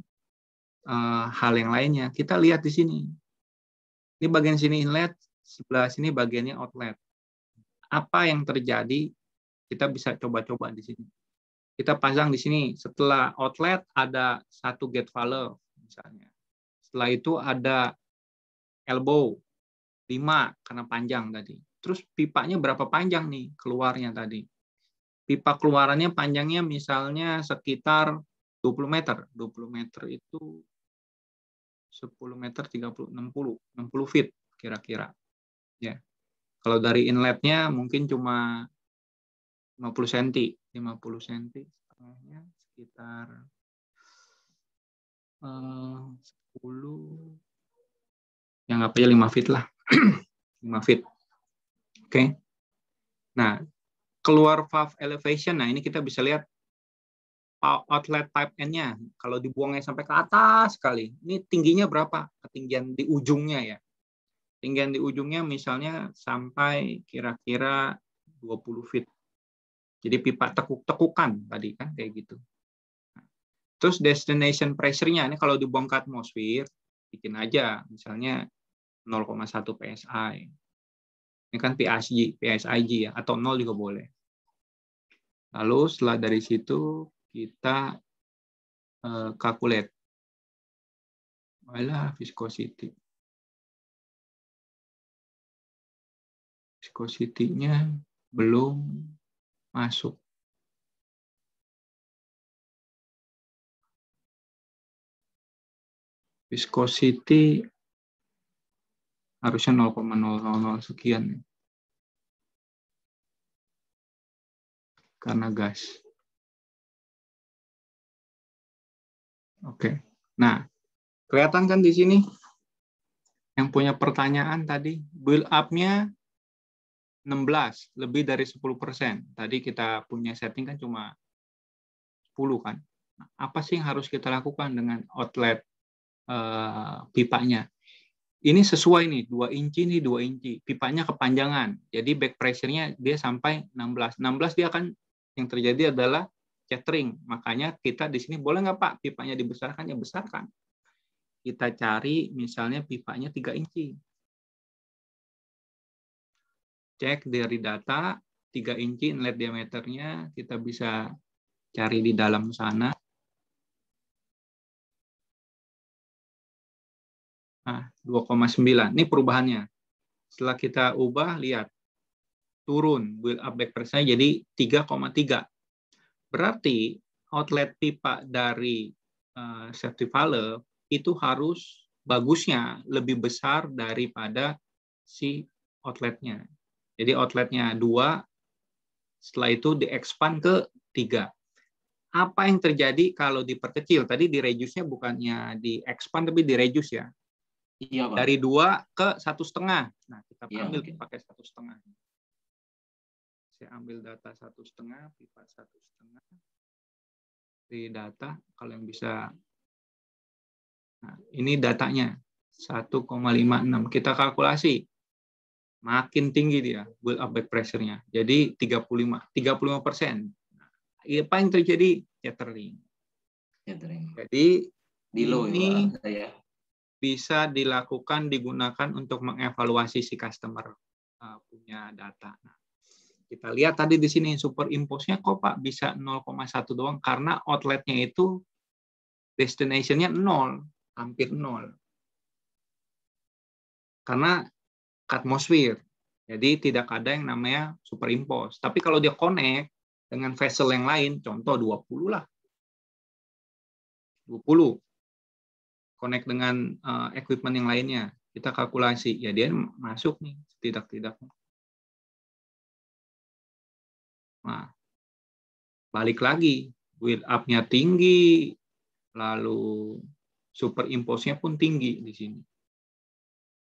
hal yang lainnya, kita lihat di sini. Ini bagian sini inlet, sebelah sini bagiannya outlet. Apa yang terjadi? Kita bisa coba-coba di sini. Kita pasang di sini, setelah outlet ada satu gate valve misalnya. Setelah itu ada elbow 5 karena panjang tadi. Terus pipanya berapa panjang nih keluarnya tadi? Pipa keluarannya panjangnya misalnya sekitar 20 meter. 20 meter itu 10 meter 30 60 feet kira-kira. Ya. Kalau dari inletnya mungkin cuma 50 cm, 50 cm setengahnya sekitar 10, yang nggak aja 5 feet lah. 5 feet. Oke. Nah, keluar valve elevation, nah ini kita bisa lihat outlet pipe end-nya. Kalau dibuangnya sampai ke atas sekali, ini tingginya berapa? Ketinggian di ujungnya ya. Ketinggian di ujungnya misalnya sampai kira-kira 20 feet. Jadi pipa tekuk-tekukan tadi kan kayak gitu. Terus destination pressure-nya, ini kalau dibuang ke atmosfer, bikin aja misalnya 0,1 PSI. Ini kan PSIG ya, atau 0 juga boleh. Lalu setelah dari situ kita calculate. Ayolah viscosity. Viscosity-nya belum masuk. Viscosity harusnya 0,000 sekian. Karena gas. Oke. Nah, kelihatan kan di sini? Yang punya pertanyaan tadi, build up-nya 16, lebih dari 10%. Tadi kita punya setting kan cuma 10 kan. Nah, apa sih yang harus kita lakukan dengan outlet pipanya? Ini sesuai nih, 2 inci nih, 2 inci. Pipanya kepanjangan. Jadi back pressure-nya dia sampai 16. 16 dia akan yang terjadi adalah catering. Makanya kita di sini boleh nggak Pak pipanya dibesarkan? Ya besarkan. Kita cari misalnya pipanya 3 inci. Cek dari data 3 inci inlet diameternya, kita bisa cari di dalam sana. Nah, 2,9. Ini perubahannya. Setelah kita ubah, lihat. Turun build up back pressure-nya jadi 3,3. Berarti outlet pipa dari safety valve itu harus bagusnya lebih besar daripada si outletnya. Jadi outletnya 2, setelah itu di-expand ke 3. Apa yang terjadi kalau diperkecil? Tadi di-reduce-nya bukannya di-expand, tapi di-reduce ya.
Iya, Pak.
Dari 2 ke 1,5. Nah, kita ambil pakai 1,5. Saya ambil data 1,5, pipa 1,5. Di data, kalau yang bisa. Nah, ini datanya. 1,56. Kita kalkulasi. Makin tinggi dia build up back pressure-nya. Jadi 35%. Apa yang terjadi? Catering. Jadi ini bisa dilakukan, digunakan untuk mengevaluasi si customer punya data. Nah, kita lihat tadi di sini superimpose-nya kok Pak bisa 0,1 doang karena outletnya itu destination-nya 0, hampir 0. Karena atmosfer. Jadi tidak ada yang namanya superimpose. Tapi kalau dia connect dengan vessel yang lain, contoh 20 lah. 20. Connect dengan equipment yang lainnya. Kita kalkulasi. Ya dia masuk nih, tidak-tidaknya. Nah, balik lagi. Build up-nya tinggi, lalu superimpose-nya pun tinggi di sini.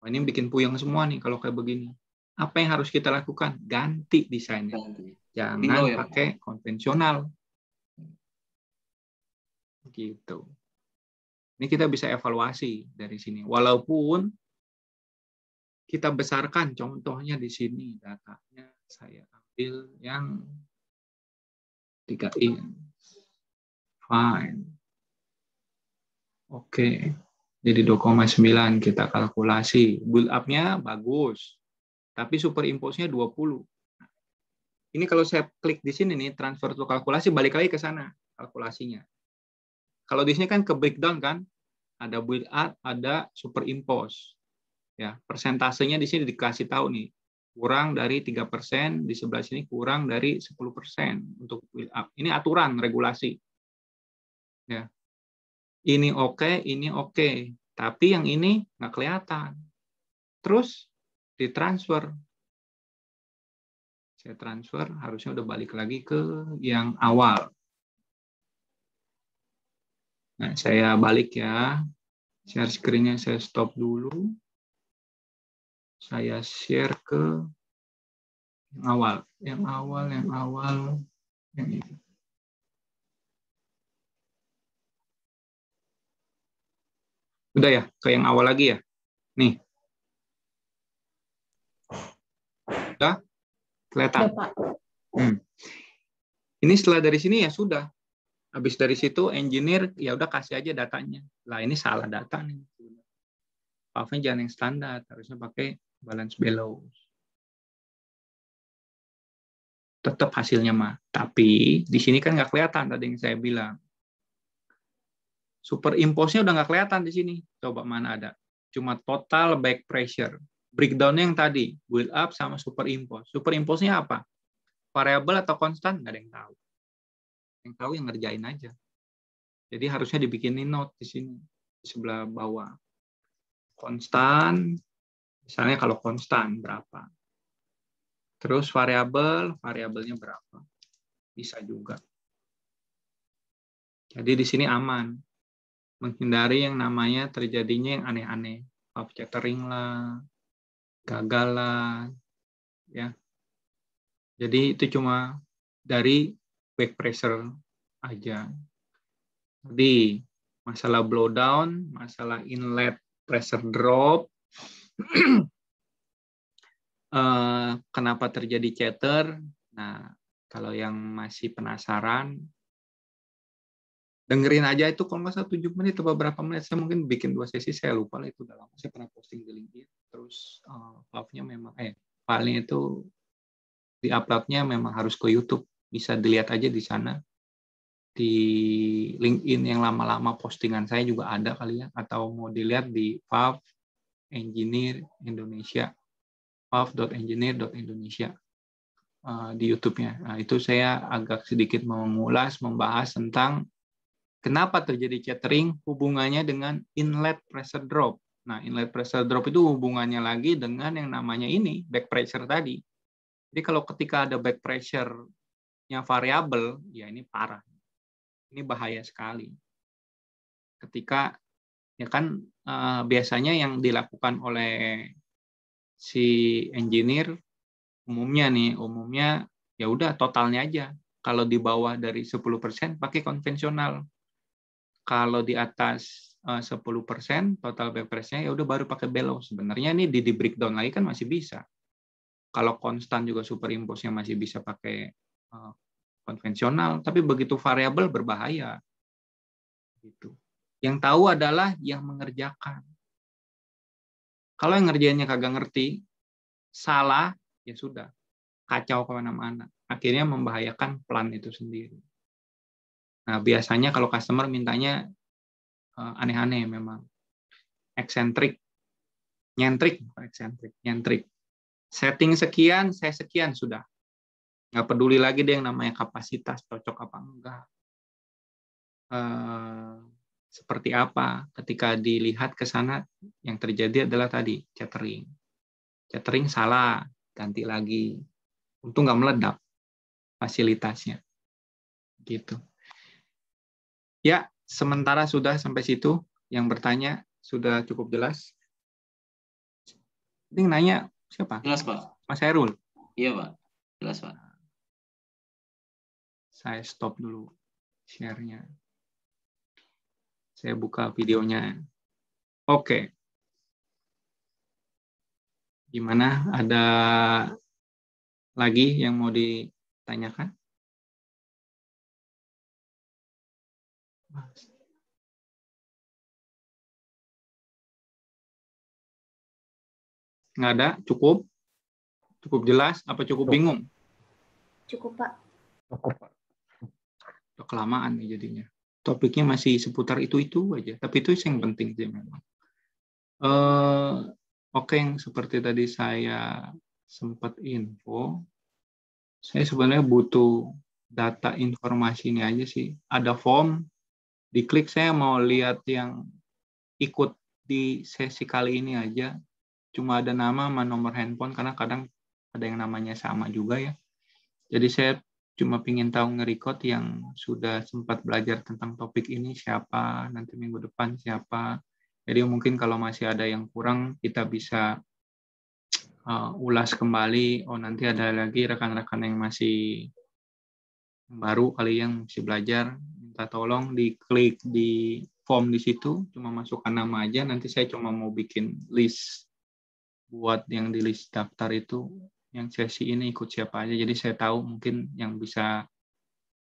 Ini bikin puyeng semua nih kalau kayak begini. Apa yang harus kita lakukan? Ganti desainnya. Jangan pakai konvensional. Gitu. Ini kita bisa evaluasi dari sini. Walaupun kita besarkan, contohnya di sini datanya saya ambil yang 3 in. Fine. Oke. Jadi 2,9 kita kalkulasi. Build up-nya bagus. Tapi superimpose-nya 20. Ini kalau saya klik di sini nih, transfer to kalkulasi, balik lagi ke sana kalkulasinya. Kalau di sini kan ke breakdown kan, ada build up, ada superimpose. Ya, persentasenya di sini dikasih tahu nih, kurang dari 3%, di sebelah sini kurang dari 10% untuk build up. Ini aturan, regulasi. Ya. Ini oke, ini oke. Tapi yang ini nggak kelihatan. Terus ditransfer. Saya transfer, harusnya udah balik lagi ke yang awal. Nah, saya balik ya. Share screen-nya saya stop dulu. Saya share ke yang awal. Yang awal. Yang ini. Udah ya, ke yang awal lagi ya. Nih. Udah? Kelihatan? Ini setelah dari sini ya sudah. Habis dari situ engineer ya udah kasih aja datanya. Lah ini salah data nih. Valve-nya jangan yang standar, harusnya pakai balance bellows. Tetap hasilnya mah. Tapi di sini kan nggak kelihatan tadi yang saya bilang. Superimpose-nya udah nggak kelihatan di sini. Coba mana ada. Cuma total back pressure. Breakdown-nya yang tadi. Build up sama superimpose. Superimpose-nya apa? Variabel atau konstan? Nggak ada yang tahu. Yang tahu yang ngerjain aja. Jadi harusnya dibikinin note di sini. Di sebelah bawah. Konstan. Misalnya kalau konstan berapa. Terus variabelnya berapa. Bisa juga. Jadi di sini aman. Menghindari yang namanya terjadinya yang aneh-aneh. Valve catering lah, gagal lah, ya. Jadi itu cuma dari back pressure aja. Jadi masalah blowdown, masalah inlet pressure drop, kenapa terjadi chatter. Nah, kalau yang masih penasaran, dengerin aja itu kalau nggak salah 7 menit atau beberapa menit. Saya mungkin bikin 2 sesi, saya lupa lah itu udah lama. Saya pernah posting di LinkedIn. Terus file-nya memang filenya itu di-upload-nya memang harus ke YouTube. Bisa dilihat aja di sana. Di LinkedIn yang lama-lama postingan saya juga ada kali ya, atau mau dilihat di Valve Engineer Indonesia, valve.engineer.indonesia di YouTube-nya. Nah, itu saya agak sedikit mengulas, membahas tentang kenapa terjadi chattering, hubungannya dengan inlet pressure drop. Nah, inlet pressure drop itu hubungannya lagi dengan yang namanya ini, back pressure tadi. Jadi kalau ketika ada back pressure-nya variabel, ya ini parah. Ini bahaya sekali. Ketika, ya kan biasanya yang dilakukan oleh si engineer, umumnya ya udah totalnya aja. Kalau di bawah dari 10% pakai konvensional. Kalau di atas 10% total back pressure-nya ya udah baru pakai bellow. Sebenarnya ini di breakdown lagi kan masih bisa. Kalau konstan juga superimpose-nya masih bisa pakai konvensional, tapi begitu variabel berbahaya. Gitu. Yang tahu adalah yang mengerjakan. Kalau yang ngerjainnya kagak ngerti, salah, ya sudah. Kacau kemana-mana. Akhirnya membahayakan plan itu sendiri. Nah, biasanya kalau customer mintanya aneh-aneh memang. Eksentrik. Nyentrik. Setting sekian, saya sekian, sudah. Nggak peduli lagi deh yang namanya kapasitas, cocok apa enggak. Seperti apa. Ketika dilihat ke sana, yang terjadi adalah tadi, chattering. Chattering salah, ganti lagi. Untung nggak meledak fasilitasnya. Gitu. Ya, sementara sudah sampai situ. Yang bertanya sudah cukup jelas. Ini nanya siapa?
Jelas, Pak.
Mas Herul.
Iya, Pak. Jelas, Pak.
Saya stop dulu share-nya. Saya buka videonya. Oke. Gimana? Ada lagi yang mau ditanyakan? Nggak ada? Cukup? Cukup jelas? Apa cukup bingung?
Cukup, Pak.
Cukup, Pak.
Udah kelamaan nih jadinya. Topiknya masih seputar itu-itu aja. Tapi itu yang penting sih memang. Oke, yang seperti tadi saya sempat info, saya sebenarnya butuh data informasi ini aja sih. Ada form, diklik saya mau lihat yang ikut di sesi kali ini aja. Cuma ada nama sama nomor handphone, karena kadang ada yang namanya sama juga ya. Jadi saya cuma pingin tahu nge-record yang sudah sempat belajar tentang topik ini siapa, nanti minggu depan siapa. Jadi mungkin kalau masih ada yang kurang, kita bisa ulas kembali. Oh, nanti ada lagi rekan-rekan yang masih baru kali yang masih belajar, minta tolong diklik di form di situ, cuma masukkan nama aja. Nanti saya cuma mau bikin list buat yang di list daftar itu, yang sesi ini ikut siapa aja. Jadi saya tahu mungkin yang bisa,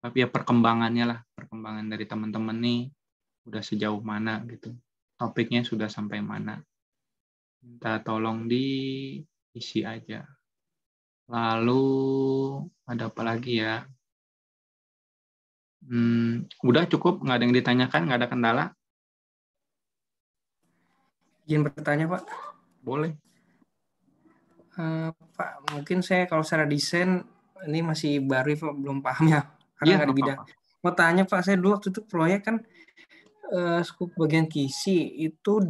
tapi ya perkembangannya lah, perkembangan dari teman-teman nih udah sejauh mana gitu, topiknya sudah sampai mana. Minta tolong diisi aja. Lalu ada apa lagi ya? Udah cukup, nggak ada yang ditanyakan, nggak ada kendala?
Izin bertanya, Pak.
Boleh.
Pak, mungkin saya kalau secara desain ini masih baru, Pak, belum paham ya, karena nggak di bidang. Mau tanya, Pak, saya dulu waktu itu proyek kan skup bagian kisi itu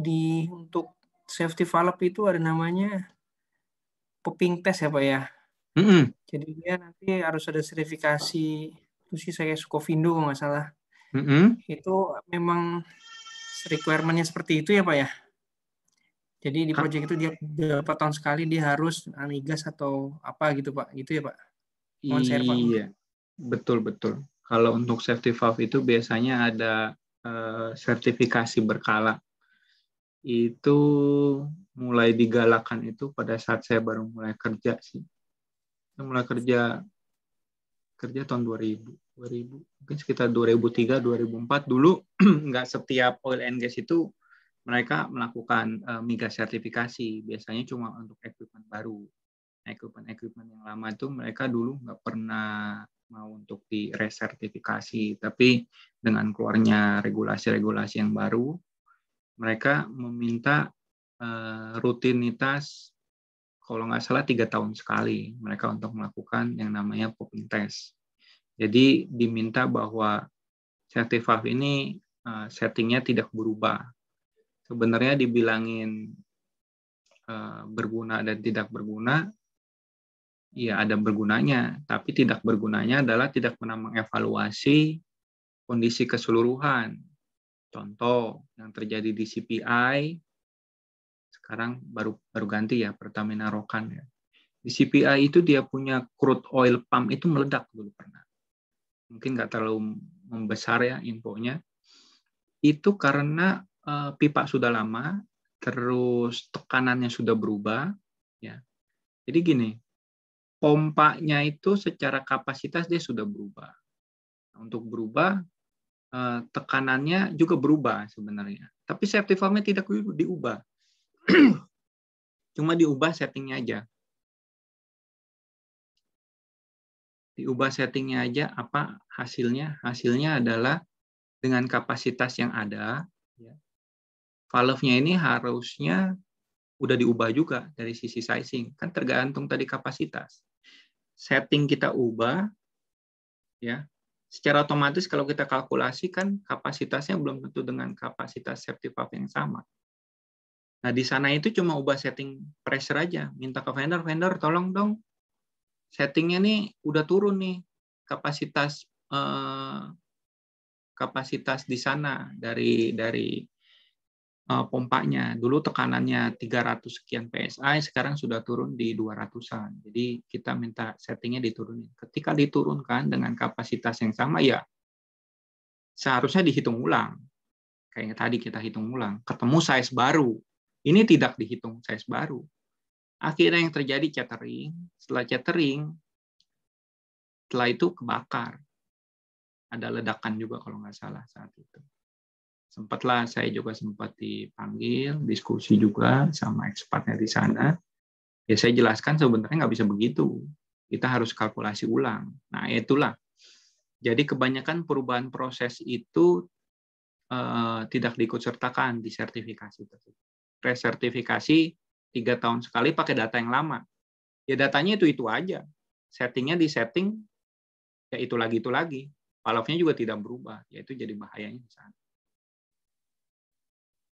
untuk safety valve itu ada namanya popping test ya, Pak ya. Jadi dia nanti harus ada sertifikasi itu sih, saya Scovindo kalau nggak salah. Itu memang requirement-nya seperti itu ya, Pak ya. Jadi di proyek itu dia berapa tahun sekali dia harus amigas atau apa gitu, Pak. Gitu ya, Pak.
Iya, betul. Kalau untuk safety valve itu biasanya ada sertifikasi berkala. Itu mulai digalakan itu pada saat saya baru mulai kerja sih. Saya mulai kerja tahun 2000, mungkin sekitar 2003, 2004 dulu. Nggak setiap oil and gas itu mereka melakukan migas sertifikasi. Biasanya cuma untuk equipment baru. Equipment yang lama itu mereka dulu nggak pernah mau untuk di resertifikasi, tapi dengan keluarnya regulasi-regulasi yang baru, mereka meminta rutinitas, kalau nggak salah 3 tahun sekali mereka untuk melakukan yang namanya popping test. Jadi diminta bahwa safety valve ini settingnya tidak berubah. Sebenarnya dibilangin berguna dan tidak berguna, ya ada bergunanya, tapi tidak bergunanya adalah tidak pernah mengevaluasi kondisi keseluruhan. Contoh yang terjadi di CPI, sekarang baru ganti ya, Pertamina Rokan ya. Di CPI itu dia punya crude oil pump itu meledak dulu pernah. Mungkin nggak terlalu membesar ya infonya. Itu karena pipa sudah lama, terus tekanannya sudah berubah. Ya. Jadi gini, pompanya itu secara kapasitas dia sudah berubah. Untuk berubah, tekanannya juga berubah sebenarnya. Tapi safety valve-nya tidak diubah. Cuma diubah settingnya aja. Diubah settingnya aja, apa hasilnya? Hasilnya adalah dengan kapasitas yang ada, ya, valve-nya ini harusnya udah diubah juga dari sisi sizing. Kan tergantung tadi kapasitas. Setting kita ubah, ya, secara otomatis kalau kita kalkulasi kan kapasitasnya belum tentu dengan kapasitas safety valve yang sama. Nah, di sana itu cuma ubah setting pressure aja. Minta ke vendor tolong dong, settingnya nih udah turun nih kapasitas di sana dari pompanya. Dulu tekanannya 300 sekian PSI, sekarang sudah turun di 200-an. Jadi kita minta settingnya diturunin. Ketika diturunkan dengan kapasitas yang sama, ya seharusnya dihitung ulang. Kayak tadi kita hitung ulang. Ketemu size baru. Ini tidak dihitung size baru. Akhirnya yang terjadi chattering. Setelah chattering, setelah itu kebakar. Ada ledakan juga kalau nggak salah saat itu. Sempatlah saya juga sempat dipanggil, diskusi juga sama expertnya di sana. Ya saya jelaskan sebenarnya nggak bisa begitu. Kita harus kalkulasi ulang. Nah itulah. Jadi kebanyakan perubahan proses itu tidak diikutsertakan di sertifikasi tersebut. Resertifikasi 3 tahun sekali pakai data yang lama. Ya datanya itu aja. Settingnya di setting, ya itu lagi. Valve-nya juga tidak berubah. Ya itu jadi bahayanya di sana.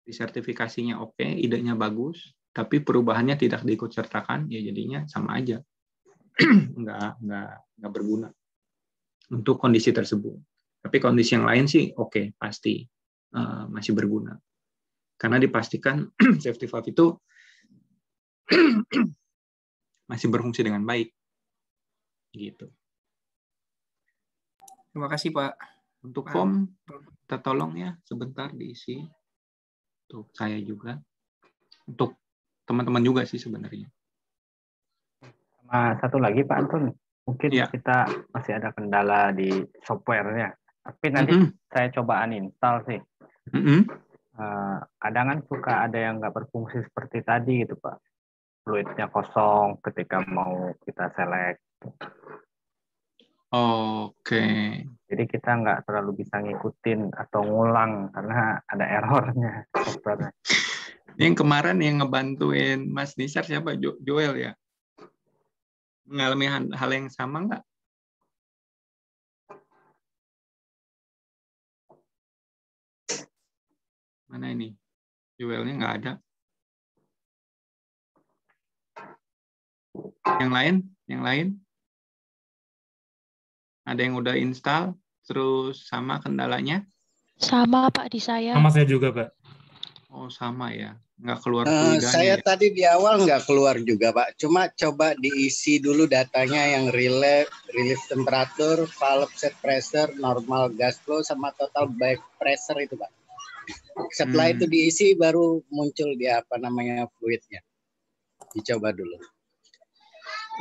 Sertifikasinya oke, idenya bagus, tapi perubahannya tidak diikutsertakan, ya jadinya sama aja, nggak berguna untuk kondisi tersebut. Tapi kondisi yang lain sih oke, pasti masih berguna, karena dipastikan safety valve itu masih berfungsi dengan baik, gitu.
Terima kasih Pak.
Untuk form, kita tolong ya sebentar diisi. Untuk saya juga, untuk teman-teman juga sih sebenarnya.
Sama satu lagi Pak Anton, mungkin
ya,
kita masih ada kendala di software-nya, tapi nanti saya coba uninstall sih. Kadang kan suka ada yang nggak berfungsi seperti tadi gitu Pak, fluidnya kosong ketika mau kita select.
Oke.
Jadi kita nggak terlalu bisa ngikutin atau ngulang karena ada errornya software.
Yang kemarin yang ngebantuin Mas Nisar siapa? Joel ya? Mengalami hal yang sama nggak? Mana ini? Joelnya nggak ada. Yang lain? Ada yang udah install, terus sama kendalanya?
Sama Pak di saya.
Sama saya juga Pak.
Oh, sama ya. Nggak keluar fluidanya
Saya
ya?
tadi di awal nggak keluar juga, Pak. Cuma coba diisi dulu datanya yang relief temperature, valve set pressure, normal gas flow, sama total back pressure itu, Pak. Setelah itu diisi baru muncul dia apa namanya fluidnya. Dicoba dulu.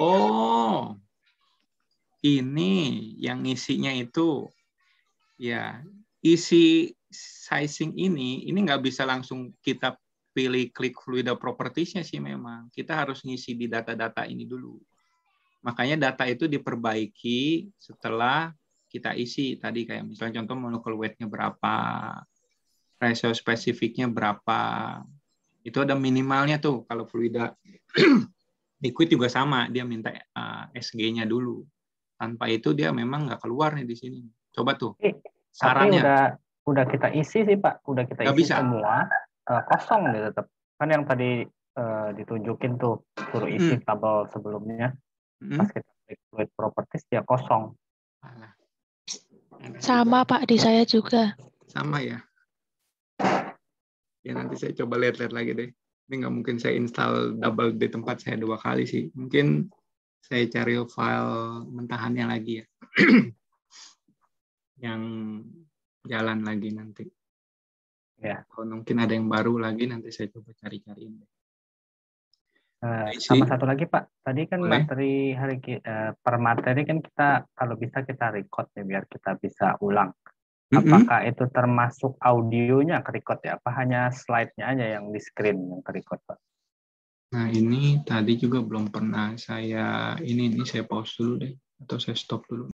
Oh, ini yang isinya itu ya isi sizing ini nggak bisa langsung kita pilih klik fluida properties-nya sih memang. Kita harus ngisi di data-data ini dulu. Makanya data itu diperbaiki setelah kita isi tadi kayak misalnya contoh molecular weight-nya berapa, ratio spesifiknya berapa. Itu ada minimalnya tuh kalau fluida liquid juga sama, dia minta SG-nya dulu. Tanpa itu dia memang nggak keluar nih di sini. Coba tuh. Sarannya.
Tapi udah kita isi sih Pak, udah kita
Nggak
isi
bisa.
semua kosong dia tetap. Kan yang tadi ditunjukin tuh suruh isi tabel sebelumnya. Pas kita klik fluid properties dia kosong.
Sama Pak, di saya juga.
Sama ya. Ya nanti saya coba lihat-lihat lagi deh. Ini nggak mungkin saya install double di tempat saya 2 kali sih. Mungkin saya cari file mentahannya lagi ya. Yang jalan lagi nanti.
Ya.
Kalau mungkin ada yang baru lagi nanti saya coba cari-cariin.
Sama satu lagi Pak, tadi kan materi per materi kan kita kalau bisa kita record ya biar kita bisa ulang. Apakah itu termasuk audionya ke record ya? Apa hanya slide-nya aja yang di screen yang ke record Pak?
Nah ini tadi juga belum pernah saya ini saya pause dulu deh atau saya stop dulu.